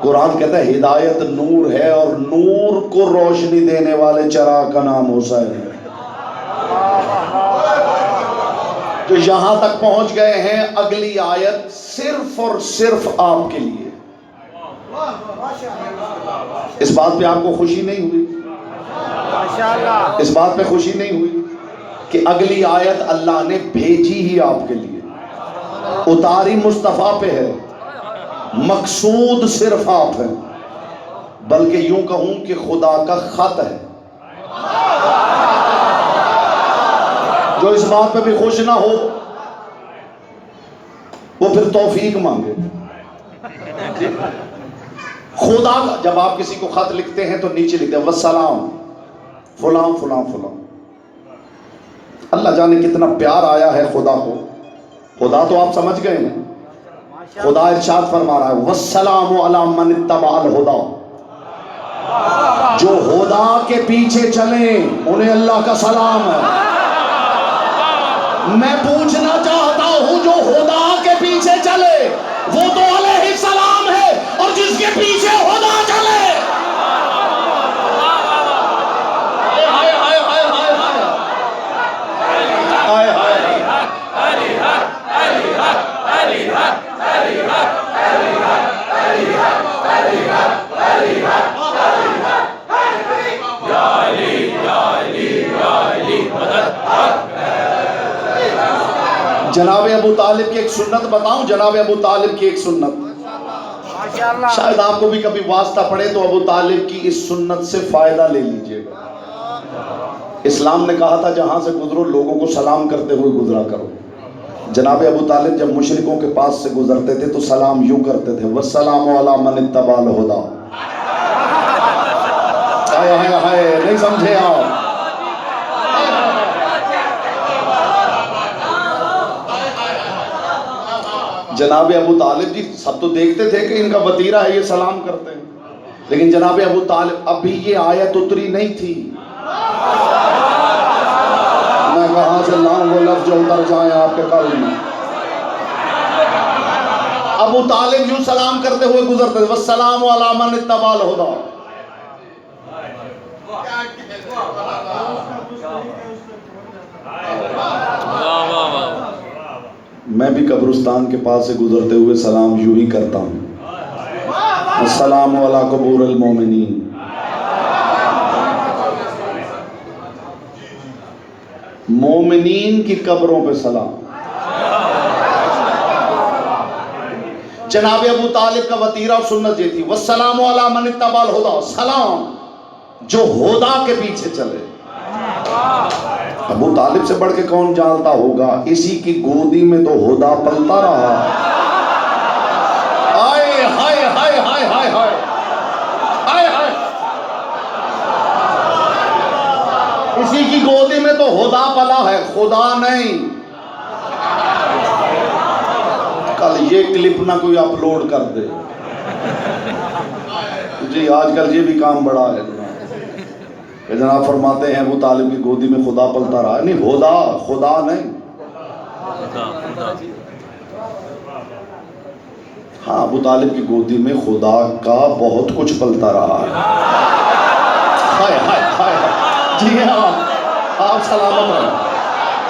कुरान कहता है हिदायत नूर है और नूर को रोशनी देने वाले चराग का नाम हुसैन है। जो यहां तक पहुंच गए हैं, अगली आयत सिर्फ और सिर्फ आपके लिए। इस बात पे आपको खुशी नहीं हुई? इस बात पे खुशी नहीं हुई कि अगली आयत अल्लाह ने भेजी ही आपके लिए, उतारी मुस्तफा पे है, मकसूद सिर्फ आप है, बल्कि यूं कहूं कि खुदा का खत है। जो इस बात पे भी खुश ना हो वो फिर तौफीक मांगे। खुदा जब आप किसी को खत लिखते हैं तो नीचे लिखते हैं वस्सलाम फलां फलां फलां। अल्लाह जाने कितना प्यार आया है खुदा को। खुदा तो आप समझ गए हैं। खुदा इरशाद फरमा रहा है वस्सलामु अला मन इत्तबअल हुदा। जो हुदा के पीछे चले उन्हें अल्लाह का सलाम है। मैं पूछना चाहता हूं जो खुदा के पीछे चले वो तो अलैहि सलाम है, और जिसके पीछे खुदा चले हाय हाय हाय हाय हाय जनाब अबू तालिब की एक सुन्नत बताऊं, जनाब अबू तालिब की एक सुन्नत, शायद आपको भी कभी वास्ता पड़े तो अबू तालिब की इस सुन्नत से फायदा ले लीजिएगा। इस्लाम ने कहा था जहां से गुजरो लोगों को सलाम करते हुए गुजरा करो। जनाब अबू तालिब जब मुशरिकों के पास से गुजरते थे तो सलाम यूं करते थे, वस्सलामु अला मन इत्तबाल हुदा। हाय हाय हाय, नहीं समझे आप? जनाब अबू तालिब जी सब तो देखते थे कि इनका वतीरा है, ये सलाम करते हैं, लेकिन जनाब अबू तालिब अभी ये आयत उतरी नहीं थी। मैं कहां से लाऊं वो लफ्ज जो उतर जाए आपके कल्ब में। अबू तालिब यूं सलाम करते हुए गुजरते थे, वस्सलामु अला मन इत्तबाल हुदा। मैं भी कब्रिस्तान के पास से गुजरते हुए सलाम यूं ही करता हूं, अस्सलामु अला कबूरिल मोमिनीन। मोमिनीन की कब्रों पे सलाम। जनाब अबू तालिब का वतीरा और सुन्नत ये थी, वस्सलामु अला मन इत्तबाल हुदा, सलाम जो हुदा के पीछे चले। अबू तालिब से बढ़ के कौन जानता होगा, इसी की गोदी में तो हुदा पलता रहा। हाय हाय हाय हाय हाय हाय हाय हाय, इसी की गोदी में तो हुदा पला है, खुदा नहीं। कल ये क्लिप ना कोई अपलोड कर दे जी, आजकल ये भी काम बड़ा है। जनाब फरमाते हैं अबू तालिब की गोदी में खुदा पलता रहा, नहीं खुदा, खुदा नहीं। हाँ, अबू तालिब की गोदी में खुदा का बहुत कुछ पलता रहा है। हाय हाय हाय, जी हाँ, आप सलामत हैं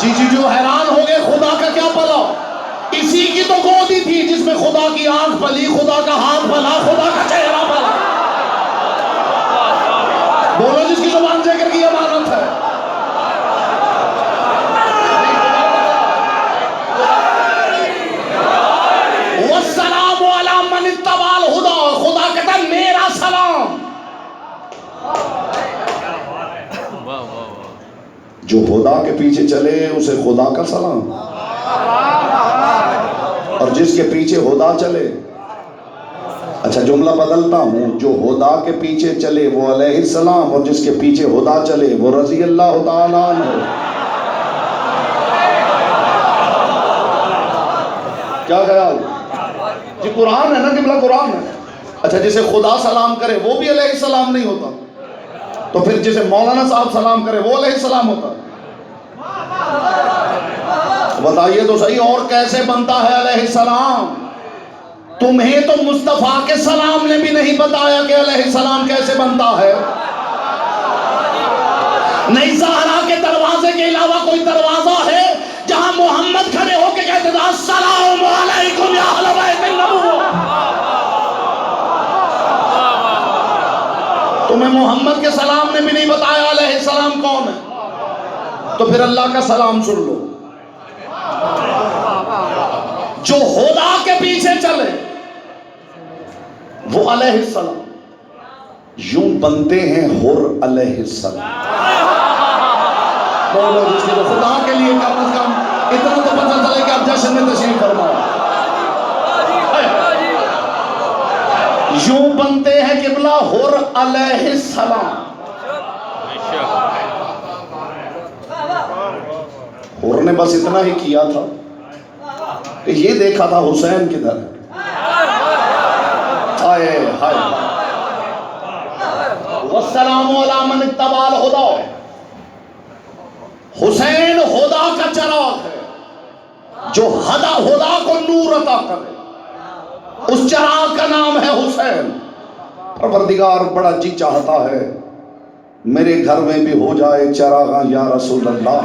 जी। जी जो हैरान हो गए, खुदा का क्या पला? इसी की तो गोदी थी जिसमें खुदा की आंख पली, खुदा का हाथ पला, खुदा का चेहरा पला। बोलो जिसकी जुबान जिक्र की अमानत है। वस्सलामु अला मन इत्तबाल हुदा, खुदा कहता है मेरा सलाम। जो खुदा के पीछे चले उसे खुदा का सलाम, और जिसके पीछे खुदा चले, अच्छा जुमला बदलता हूं, जो खुदा के पीछे चले वो अलैहिस्सलाम, और जिसके पीछे खुदा चले वो रज़ी अल्लाह ताला अन्हु। क्या ख्याल जी? कुरान है ना, किबला कुरान है। अच्छा, जिसे खुदा सलाम करे वो भी अलैहिस्सलाम नहीं होता, तो फिर जिसे मौलाना साहब सलाम करे वो अलैहिस्सलाम होता? बताइए तो सही, और कैसे बनता है अलैहिस्सलाम? तुम्हें तो मुस्तफा के सलाम ने भी नहीं बताया कि अलैहिस्सलाम कैसे बनता है। नहीं, ज़हरा के दरवाजे के अलावा कोई दरवाजा है जहां मोहम्मद खड़े होके कहते थे अस्सलामु अलैकुम या अहले बैत नबुव्वह? तुम्हें मोहम्मद के सलाम ने भी नहीं बताया अलैहिस्सलाम कौन है, तो फिर अल्लाह का सलाम सुन लो। जो खुदा के पीछे चले वो अलैहिस्सलाम, यूं बनते हैं हुर अलैहिस्सलाम। बोलो जिसके तो खुदा के लिए कम से कम इतना तो पता चले कि आप जश्न में तशरीफ फरमा। यूं बनते हैं किबला हुर अलैहिस्सलाम। हुर ने बस इतना ही किया था कि ये देखा था हुसैन किधर है। हाय हाय, वस्सलामु अला मन इत्तबाल हुदा। हुसैन हुदा का चराग है जो हुदा को नूर अता करे, उस चराग का नाम है हुसैन। परवरदिगार बड़ा जी चाहता है मेरे घर में भी हो जाए चरागा या रसूल अल्लाह,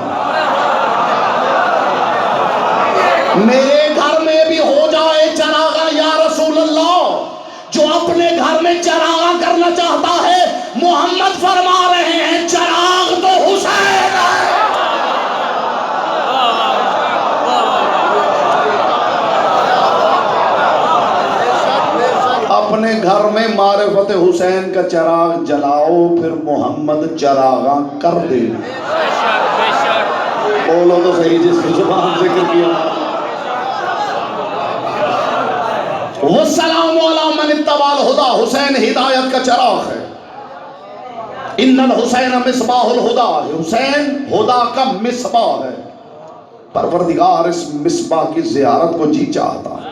मेरे घर में भी हो जाए चरागा या रसूल अल्लाह। जो अपने घर में चरागा करना चाहता है, मोहम्मद फरमा रहे हैं चराग तो हुसैन है। अपने घर में मारिफत हुसैन का चराग जलाओ, फिर मोहम्मद चरागा कर दे। बोलो तो सही जिसकी जुबान जिक्र किया। वस्सलामु अला मन इत्तबाल हुदा, हुसैन हिदायत का चराग है। इन्नल हुसैन मिसबाहुल हुदा, हुसैन हुदा का मिसबाह है। परवरदिगार इस मिसबाह की ज़ियारत को जी चाहता है।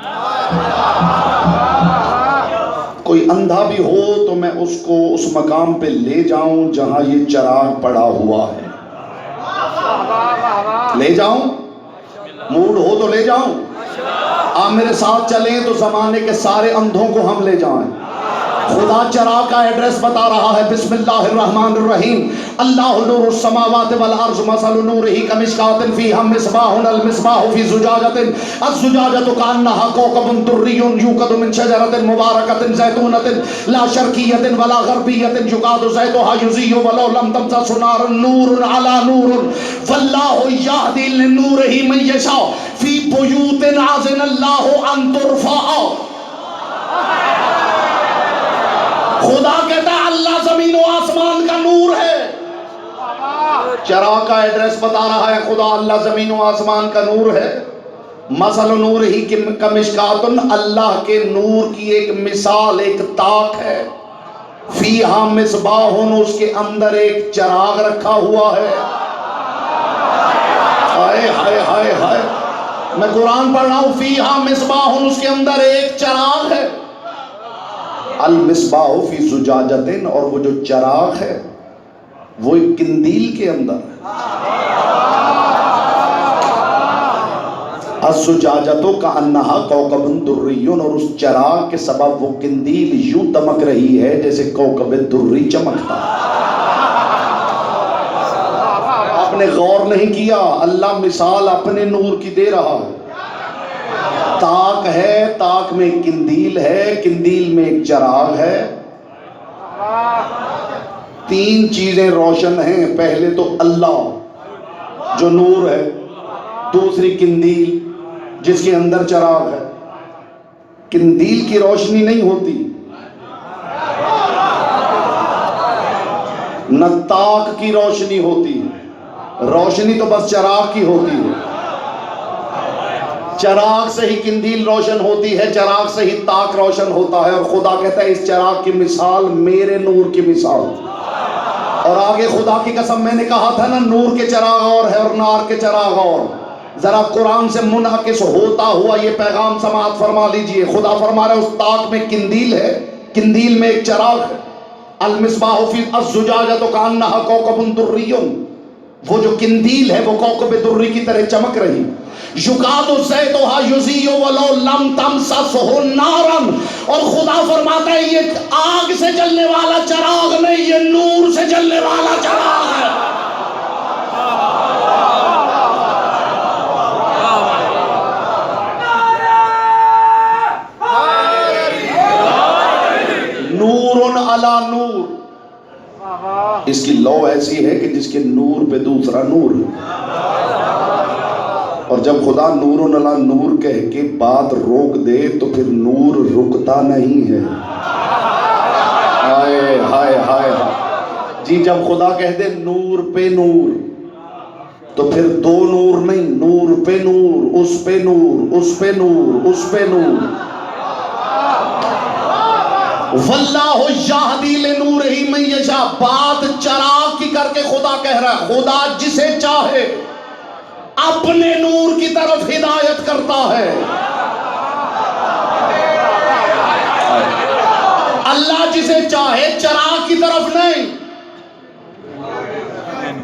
कोई अंधा भी हो तो मैं उसको उस मकाम पे ले जाऊं जहां ये चराग पड़ा हुआ है, ले जाऊं, मूड हो तो ले जाऊं। आप मेरे साथ चलें तो जमाने के सारे अंधों को हम ले जाएं। खुदा चराग का एड्रेस बता रहा है, बिस्मिल्लाहिर्रहमानिर्रहीम। अल्लाहु नूरुस समावाति वल अर्ज़, मसलु नूरिही कमिश्कातिन फ़ीहा मिस्बाहुन, अल मिस्बाहु फ़ी ज़ुजाजतिन, अज़्ज़ुजाजतु कअन्नहा कौकबुन दुर्रियुन यूक़दु मिन शजरतिन मुबारकतिन ज़ैतूनतिन ला शर्क़िय्यतिन वला ग़रबिय्यतिन युक़ादु ज़ैतुहा युज़ीयु वलौ लम तमससहु नारुन नूरुन अला नूरुन वल्लाहु यहदी लिनूरिही मन यशा फ़ी बुयूतिन अज़िनल्लाहु अन तुरफ़अ। खुदा कहता है अल्लाह जमीन और आसमान का नूर है। चराग का एड्रेस बता रहा है खुदा, अल्लाह जमीन और आसमान का नूर है। मसल नूर ही कमिश्कातुन, अल्लाह के नूर की एक मिसाल, एक ताक है। फीहा मिसबाहुन, उसके अंदर एक चराग रखा हुआ है। हाय हाय हाय हाय, मैं कुरान पढ़ रहा हूं। फीहा मिसबाहुन, उसके अंदर एक चराग है। अल मिसबाहु फी ज़ुजाजतिन, और वो जो चराग है वो एक किंदील के अंदर है। अज़्ज़ुजाजतु कअन्नहा कौकबुन दुर्रियुन, और उस चराग के सबब वो किंदील यूं दमक रही है जैसे कौकब दुर्री चमकता है। आपने गौर नहीं किया, अल्लाह मिसाल अपने नूर की दे रहा है। ताक है, ताक में किंदील है, किंदील में एक चराग है। तीन चीजें रोशन हैं। पहले तो अल्लाह जो नूर है, दूसरी किंदील जिसके अंदर चराग है। किंदील की रोशनी नहीं होती, न ताक की रोशनी होती है। रोशनी तो बस चराग की होती है। चराग से ही किंदील रोशन होती है, चराग से ही ताक रोशन होता है। और खुदा कहता है इस चराग की मिसाल मेरे नूर की मिसाल। और आगे खुदा की कसम, मैंने कहा था ना, नूर के चराग और है और नार के चराग और। जरा कुरान से मुनहकिस होता हुआ ये पैगाम समाअत फरमा लीजिए। खुदा फरमा रहे उस ताक में किंदील है, किंदील में एक चराग है। अल मिसबाहु फी अज़्ज़ुजाजतु कअन्नहा कौकबुन दुर्रियुन, वो जो किंदील है वो कौकब दुर्री की तरह चमक रही। युकादु ज़ैतुहा युज़ीयु वलौ लम तमससहु नारन, और खुदा फरमाता है ये आग से जलने वाला चराग नहीं, ये नूर से जलने वाला चराग है। नूरुन अला नूर, इसकी लौ ऐसी है कि जिसके नूर पे दूसरा नूर। और जब खुदा नूरुन अला नूर कह के बात रोक दे तो फिर नूर रुकता नहीं है। हाय हाय हाय हाय जी, जब खुदा कह दे नूर पे नूर तो फिर दो नूर नहीं, नूर पे नूर, उस पे नूर, उस पे नूर, उस पे नूर। वल्लाहु यहदी लिनूरिही मन यशा, बात चराग की करके खुदा कह रहा है। खुदा जिसे चाहे अपने नूर की तरफ हिदायत करता है। अल्लाह जिसे चाहे चराग की तरफ नहीं।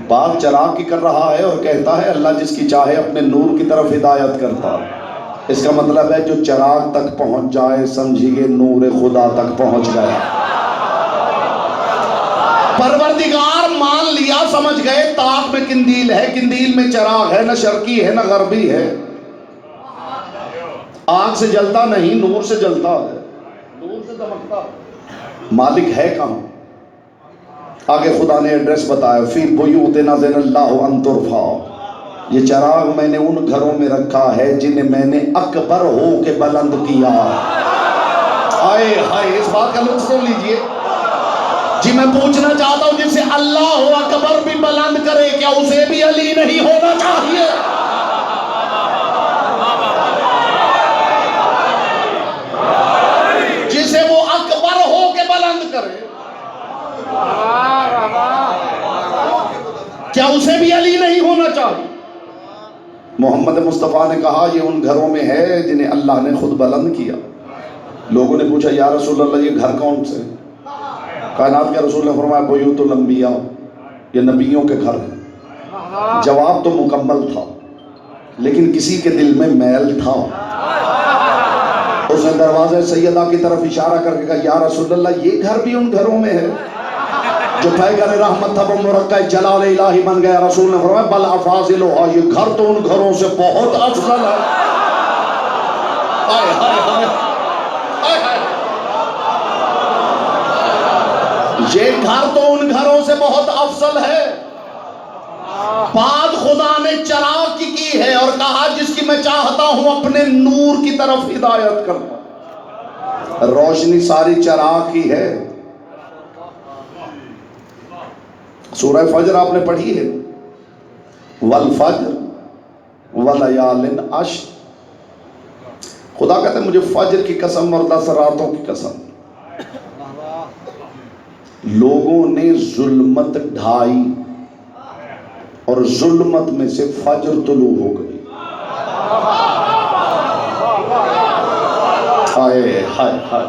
बात चराग की कर रहा है और कहता है अल्लाह जिसकी चाहे अपने नूर की तरफ हिदायत करता है। इसका मतलब है जो चराग तक पहुंच जाए समझिए नूर खुदा तक पहुंच गया। परवरदिगार मान लिया, समझ गए, ताक में किंदील है, किंदील में चराग है, न शर्की है न गरबी है। आग से जलता नहीं, नूर से जलता है, नूर से दमकता है। मालिक है कहां? आगे खुदा ने एड्रेस बताया, फी बुयूतिन अज़िनल्लाहु अन तुरफ़ा, ये चराग मैंने उन घरों में रखा है जिन्हें मैंने अकबर हो के बुलंद किया। हाय हाय, इस बात का लुत्फ़ सुन लीजिए जी। मैं पूछना चाहता हूं जिसे अल्लाह अकबर भी बुलंद करे, क्या उसे भी अली नहीं होना चाहिए? मोहम्मद मुस्तफ़ा ने कहा ये उन घरों में है जिन्हें अल्लाह ने खुद बुलंद किया। लोगों ने पूछा या रसूल अल्लाह ये घर कौन से? कायनात के रसूल ने फरमाया बुयूतुल अंबिया, ये नबियों के घर हैं। जवाब तो मुकम्मल था, लेकिन किसी के दिल में मैल था। उसने दरवाजे सैयदा की तरफ इशारा करके कहा या रसूल अल्लाह ये घर भी उन घरों में है जो पैगर रहमत था वो मुरक्का जलाल इलाही बन गया। रसूल ने फरमाया बल अफाजिल, ये घर तो उन घरों से बहुत अफजल है। हाय हाय हाय हाय हाय, ये घर तो उन घरों से बहुत अफजल है। बात खुदा ने चराग की है और कहा जिसकी मैं चाहता हूं अपने नूर की तरफ हिदायत करता। रोशनी सारी चराग की है। सूरह फजर आपने पढ़ी है, वल फज्र वलयालिन अश्र। खुदा कहते हैं मुझे फज्र की कसम और 10 रातों की कसम। लोगों ने जुल्मत ढाई और जुल्मत में से फज्र तुलू हो गई। हाय हाय हाय,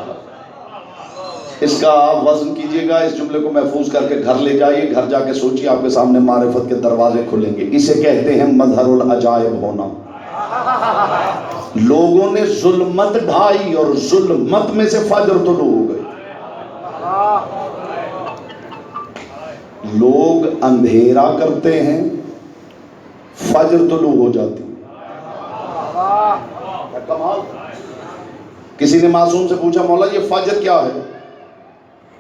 इसका आप वजन कीजिएगा, इस जुमले को महफूज करके घर ले जाइए, घर जाके सोचिए आपके सामने मारिफत के दरवाजे खुलेंगे। इसे कहते हैं मजहरुल अजायब होना। लोगों ने जुल्मत ढाई और जुल्मत में से फज्र तुलू हो गई। लोग अंधेरा करते हैं, फज्र तुलू हो जाती है। किसी ने मासूम से पूछा मौला ये फज्र क्या है?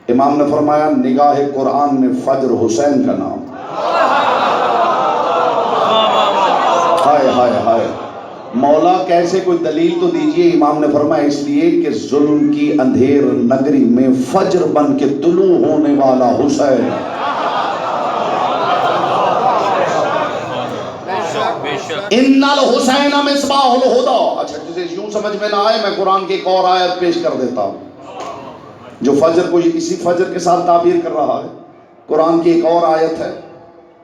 इमाम ने फरमाया निगाह कुरान में फज्र हुसैन का नाम। हाय हाय हाय, मौला कैसे, कोई दलील तो दीजिए। इमाम ने फरमाया इसलिए कि जुल्म की अंधेर नगरी में फज्र बन के तुलू होने वाला हुसैन। इन्नल हुसैन मिसबाहुल हुदा। अच्छा, जिसे यूं समझ में ना आए मैं कुरान की एक और आयत पेश कर देता हूं जो फजर को इसी फजर के साथ ताबीर कर रहा है। कुरान की एक और आयत है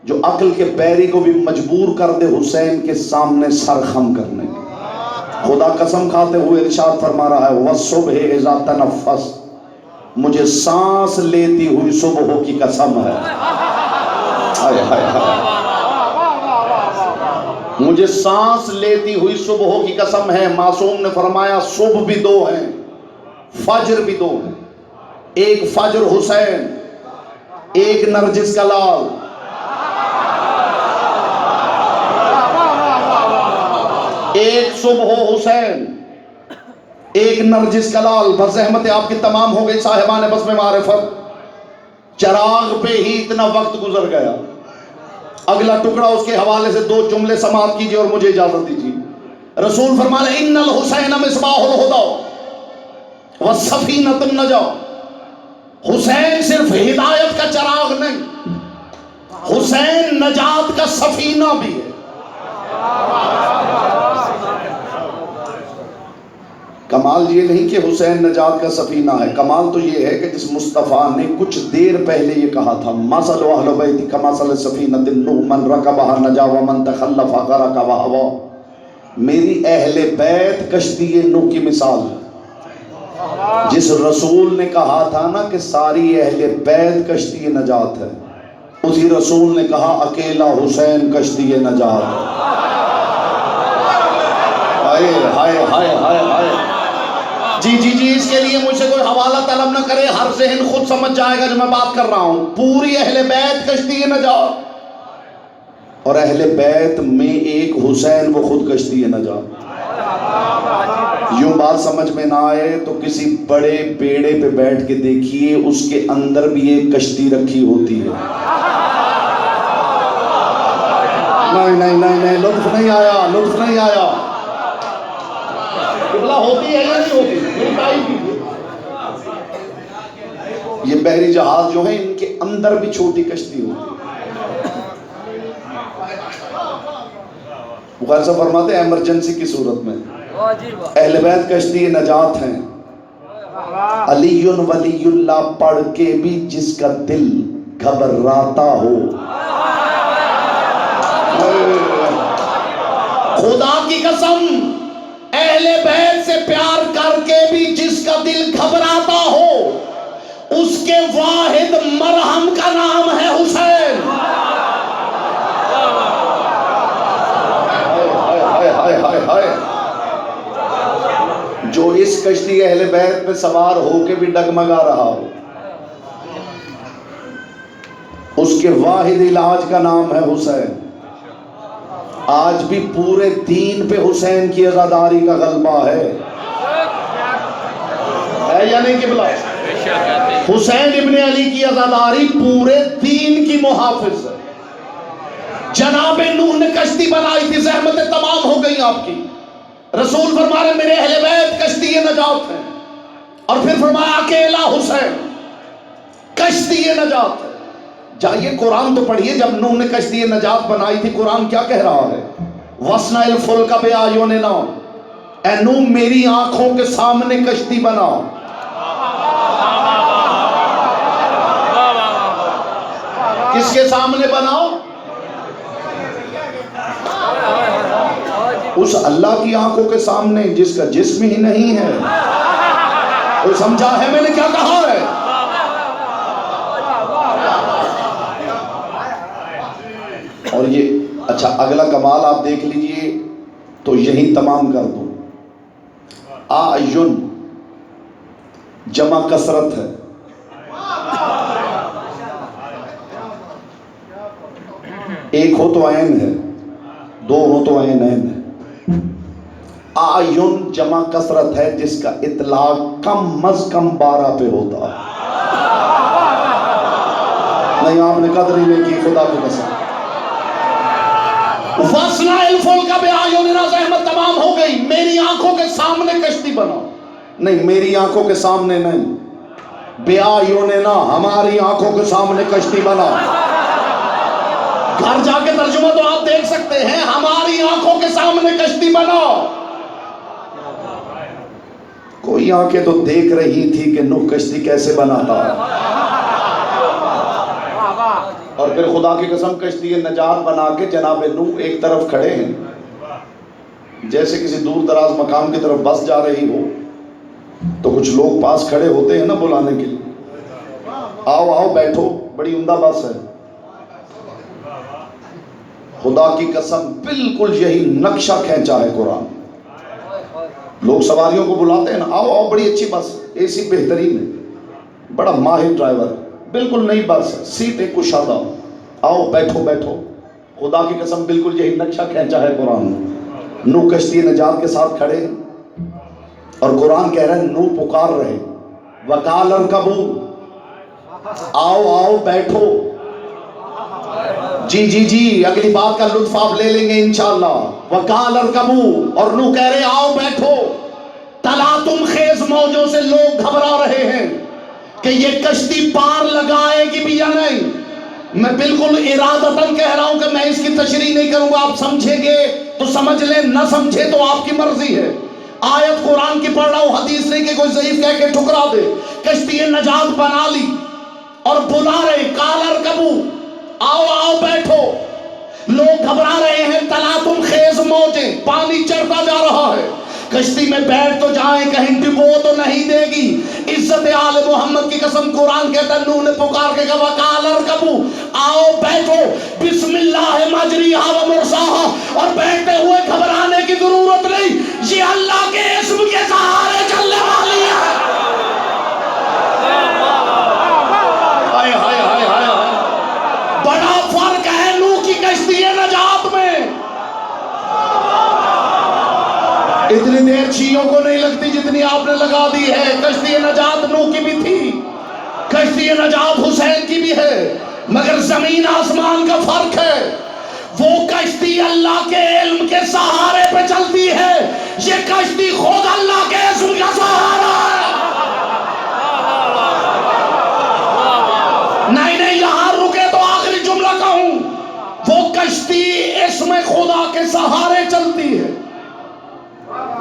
जो अक्ल के बैरी को भी मजबूर कर दे हुसैन के सामने सर खम करने। खुदा कसम खाते हुए इरशाद फरमा रहा है वस्सुबह इज़ा तनफ़्फ़स, मुझे सांस लेती हुई सुबह की कसम है। हाय हाय हाय, मुझे सांस लेती हुई सुबह की कसम है। मासूम ने फरमाया सुबह भी दो हैं, फजर भी दो हैं। एक फजर हुसैन, एक नरजिस का लाल। एक सुबह हुसैन, एक नरजिस का लाल। बस रहमत आपकी तमाम हो गई साहिबान बस में मारिफत। चराग पे ही इतना वक्त गुजर गया। अगला टुकड़ा उसके हवाले से 2 जुमले समाप्त कीजिए और मुझे इजाजत दीजिए। रसूल फरमाया इन्नल हुसैन मिसबाहुल हुदा व सफीनतुन नजा। हुसैन सिर्फ हिदायत का चराग नहीं, हुसैन नजात का सफीना भी है। कमाल ये नहीं कि हुसैन नजात का सफीना है, कमाल तो ये है कि जिस मुस्तफ़ा ने कुछ देर पहले ये कहा था मसलु अहल बैती कमसल सफीनतिन नूह मन रकबहा नजा व मन तखल्लफ गरक व हवा। मेरी अहले बैत कश्ती नूह की मिसाल है। जिस रसूल ने कहा था ना कि सारी अहले बैत कश्ती नजात है, उसी रसूल ने कहा अकेला हुसैन कश्ती नजात है। हाय हाय हाय हाय हाय, जी जी जी, इसके लिए मुझसे कोई हवाला तलब न करे, हर ज़हन खुद समझ जाएगा जो मैं बात कर रहा हूं। पूरी अहले बैत कश्ती नजात, और अहले बैत में एक हुसैन वो खुद कश्ती नजात। यूं बात समझ में ना आए तो किसी बड़े बेड़े पे बैठ के देखिए, उसके अंदर भी एक कश्ती रखी होती है। नहीं नहीं नहीं नहीं, लुत्फ नहीं आया, लुत्फ नहीं आया। होती है या नहीं होती? ये बहरी जहाज जो है इनके अंदर भी छोटी कश्ती होती है। बुखारी साहब फरमाते हैं इमरजेंसी की सूरत में अहले बैत कश्ती नजात हैं। अलीयुन वलीयुल्लाह पढ़ के भी जिसका दिल घबराता हो, खुदा की कसम, अहले बैत से प्यार करके भी जिसका दिल घबराता हो, उसके वाहिद मरहम का नाम है हुसैन। हाय हाय हाय हाय। जो इस कश्ती अहले बैत पे सवार होके भी डगमगा रहा हो, उसके वाहिद इलाज का नाम है हुसैन। आज भी पूरे दीन पे हुसैन की अज़ादारी का गलबा है या नहीं किबला? हुसैन इब्ने अली की अज़ादारी पूरे दीन की मुहाफिज है। जनाबे नूह ने कश्ती बनाई थी, ज़हमतें तमाम हो गई आपकी। रसूल फरमा रहे मेरे अहले बैत कश्ती नजात है, और फिर फरमाया अकेला हुसैन कश्ती नजात है। जाइए कुरान तो पढ़िए, जब नूह ने कश्ती नजात बनाई थी, कुरान क्या कह रहा है? वस्नाइल फुल्का बिअयुनिना, ऐ नूह मेरी आंखों के सामने कश्ती बना। किसके सामने बनाओ? उस अल्लाह की आंखों के सामने जिसका जिस्म ही नहीं है। तो समझा है मैंने क्या कहा है? और ये अच्छा अगला कमाल आप देख लीजिए, तो यही तमाम कर दूं। आयुन जमा कसरत है। एक हो तो ऐन है, दो हो तो ऐन है। आयुन जमा कसरत है जिसका इतलाक कम अज कम 12 पे होता है। नहीं आपने कदर ही नहीं की, खुदा की कसम। वस्नाइल फुल्का बिअयुनिना, ज़हमत तमाम हो गई, मेरी आंखों के सामने कश्ती बनाओ। नहीं, मेरी आंखों के सामने नहीं, बिअयुनिना, हमारी आंखों के सामने कश्ती बनाओ। घर जाके तर्जुमा तो आप देख सकते हैं, हमारी आंखों के सामने कश्ती बनाओ। कोई आंखें तो देख रही थी कि नूह कश्ती कैसे बनाता है, और फिर खुदा की कसम कश्ती नजात बना के जनाब नूह एक तरफ खड़े हैं। जैसे किसी दूर दराज मकाम की तरफ बस जा रही हो तो कुछ लोग पास खड़े होते हैं ना बुलाने के लिए, आओ आओ बैठो, बड़ी उम्दा बस है। खुदा की कसम बिल्कुल यही नक्शा खींचा है कुरान। लोग सवारियों को बुलाते हैं ना, आओ आओ बड़ी अच्छी बस, एसी बेहतरीन है, बड़ा माहिर ड्राइवर, बिल्कुल नई बस, सीटें कुशादा, आओ बैठो बैठो। खुदा की कसम बिल्कुल यही नक्शा खींचा है कुरान। नूह कश्ती नजात के साथ खड़े हैं, और कुरान कह रहा है नूह पुकार रहे, वकाल और कबूल, आओ आओ बैठो, जी जी जी, अगली बात का लुत्फ आप ले लेंगे इंशाअल्लाह। वकाल और कबूल, और नूह कह रहे आओ बैठो। तला तुम खेज मौजों से लोग घबरा रहे हैं कि ये कश्ती पार लगाएगी भी या नहीं। मैं बिल्कुल इरादतन कह रहा हूं कि मैं इसकी तशरीह नहीं करूंगा, आप समझेंगे तो समझ ले, न समझे तो आपकी मर्जी है। आयत कुरान की पढ़ रहा हूं, हदीस नहीं कि कोई ज़ईफ कह के ठुकरा दे। कश्ती नजात बना ली और बुला रहे, कालर कबू, आओ आओ बैठो। लोग घबरा रहे हैं, तला तुम खेज मौजे, पानी चढ़ता जा रहा है, कश्ती में बैठ तो जाए, कहीं डुबो तो नहीं देगी। इज्जत आले मोहम्मद की कसम, कुरान कहता है नूह ने पुकार के कहा कालर कबू, आओ बैठो, बिस्मिल्लाह मजरीहा व मुरसाहा, और बैठते हुए घबराने की जरूरत नहीं, ये अल्लाह के इस्म के सहारे चलने वाली है। हाय हाय हाय हाय, बड़ा फर्क है नूह की कश्ती नजात में। इतनी देर शियों को नहीं लगती जितनी आपने लगा दी है। कश्ती नजात नूह की भी थी, कश्ती नजात हुसैन की भी है, मगर जमीन आसमान का फर्क है। वो कश्ती अल्लाह के इल्म के सहारे पे चलती है, ये कश्ती खुद अल्लाह के इल्म का सहारा है। नहीं नहीं, यहां रुके तो आखिरी जुमला कहूं, वो कश्ती इसमें खुदा के सहारे चलती है,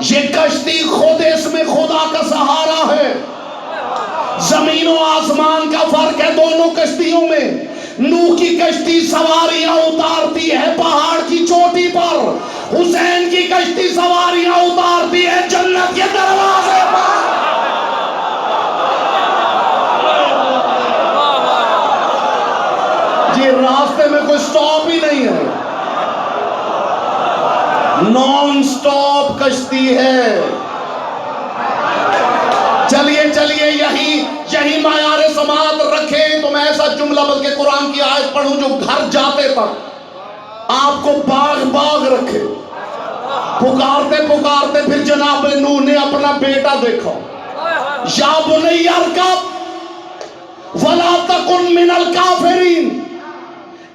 ये कश्ती खुद इसमें खुदा का सहारा है। जमीन और आसमान का फर्क है दोनों कश्तियों में। नूह की कश्ती सवारियां उतारती है पहाड़ की चोटी पर, हुसैन की कश्ती सवारियां उतारती है जन्नत के दरवाजे पर। ये रास्ते में कोई स्टॉप ही नहीं है, नॉन स्टॉप कश्ती है। चलिए चलिए यही मायारे समात रखें तो मैं ऐसा जुमला बल्कि कुरान की आयत पढ़ूं जो घर जाते तक आपको बाग बाग रखे। पुकारते पुकारते फिर जनाब नूह ने अपना बेटा देखा, या बुनैया अरकब वला तकुन मिनल काफिरीन,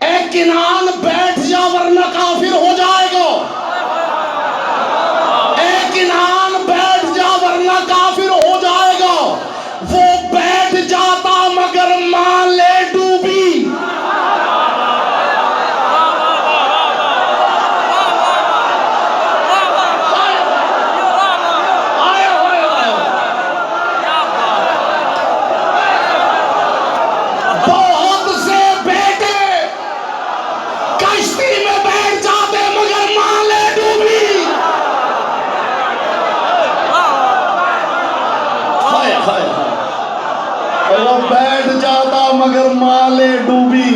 ए किनान बैठ जा वरना काफिर हो जाएगा। ए किनान बैठ जा वरना काफिर हो जाएगा। वो बैठ जाता मगर मां ले डूबी। बहुत से बेटे कश्ती में बैठ जाते मगर मां ले डूबी। हाय हाय हाय, वो बैठ जाता मगर मां ले डूबी।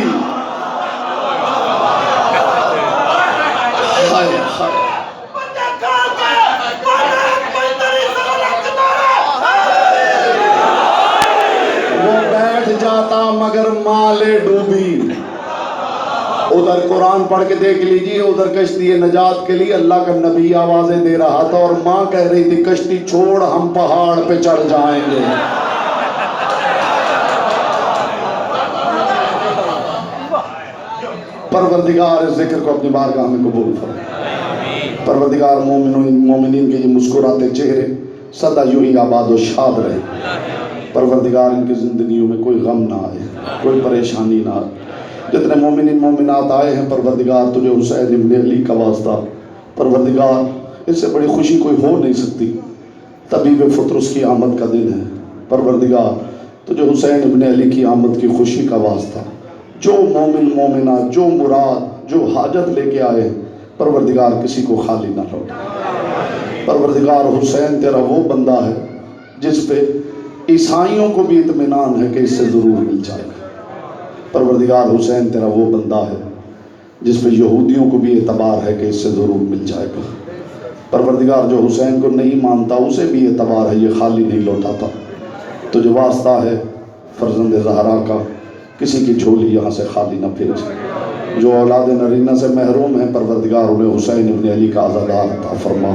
हाय हाय, वो बैठ जाता मगर मां ले डूबी। उधर कुरान पढ़ के देख लीजिए, उधर कश्ती नजात के लिए अल्लाह का नबी आवाजें दे रहा था और मां कह रही थी कश्ती छोड़ हम पहाड़ पे चढ़ जाएंगे। परवरदिगार इस जिक्र को अपनी बारगाह में कबूल फरमाए। परवरदिगार मोमिनीन के ये मुस्कुराते चेहरे सदा यूं ही आबाद और शाद रहे। परवरदिगार इनकी जिंदगियों में कोई गम ना आए, कोई परेशानी ना आए। जितने मोमिनीन मोमिनात आए हैं परवरदिगार तुझे हुसैन इब्न अली का वास्ता, परवरदिगार इससे बड़ी खुशी कोई हो नहीं सकती। तबीब फुतरस की आमद का दिन है परवरदिगार, तुझे हुसैन इब्न अली की आमद की खुशी का वास्ता। जो मोमिन मोमिना जो मुराद जो हाजत लेके आए परवरदिगार किसी को खाली ना लौटा। परवरदिगार हुसैन तेरा वो बंदा है जिस पे ईसाइयों को भी इत्मीनान है कि इससे ज़रूर मिल जाएगा। परवरदिगार हुसैन तेरा वो बंदा है जिस पे यहूदियों को भी एतबार है कि इससे ज़रूर मिल जाएगा। परवरदिगार जो हुसैन को नहीं मानता उसे भी एतबार है, ये खाली नहीं लौटाता। तुझे वास्ता है फर्जंद ज़हरा का, किसी की झोली यहाँ से खाली ना फिर जाए। जो औलाद नरीना से महरूम है परवरदिगार उन्हें हुसैन इब्न अली का आज़ादार अता फरमा।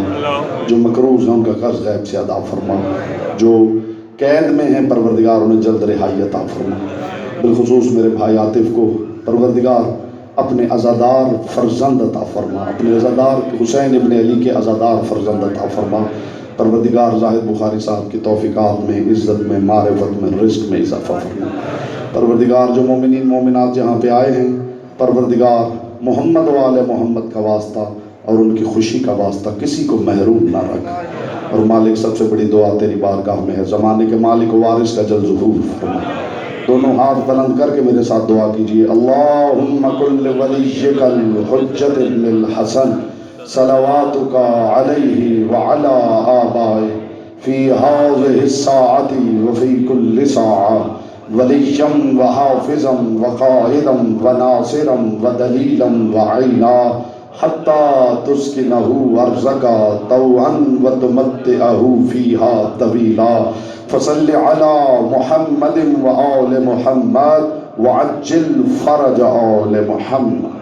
जो मकरूज़ हैं उनका कर्ज गैब से अदा फरमा। जो कैद में हैं परवरदिगार उन्हें जल्द रिहाई अता फरमा। बिलखुसूस मेरे भाई आतिफ को परवरदिगार अपने अज़ादार फर्जंद अता फरमा, अपने अज़ादार हुसैन इब्न अली के अज़ादार फर्जंद अता फरमा। परवरदिगार जाहिद बुखारी साहब की तौफ़ीक़ात में, इज़्ज़त में, मारिफत में, रिज़्क़ में इज़ाफ़ा फरमा। परवरदिगार जो मोमिनीन मोमिनात जहाँ पे आए हैं परवरदिगार मोहम्मद वाले मोहम्मद का वास्ता और उनकी खुशी का वास्ता किसी को महरूम ना रख। और मालिक सबसे बड़ी दुआ तेरी बारगाह में है, ज़माने के मालिक वारिस का जल ज़ुहूर फरमा। दोनों हाथ बुलंद करके मेरे साथ दुआ कीजिए। अल्लाहुम्मा कुल्ल वलिय्यकल हुज्जत इब्नुल हसन सलवातुका अलैहि व अला आबाए फी हाज़िहि साअति व फी कुल्लि साअ वलिय्यम व हाफ़िज़म व क़ाइदम व नासिरम व दलीलम व ऐना हत्ता तुस्किनहु अर्ज़का तौअन व तुमत्तिअहु फ़ीहा तवीला फ़सल्लि अला मुहम्मदिन व आले मुहम्मद व अज्जिल फ़रज आले मुहम्मद।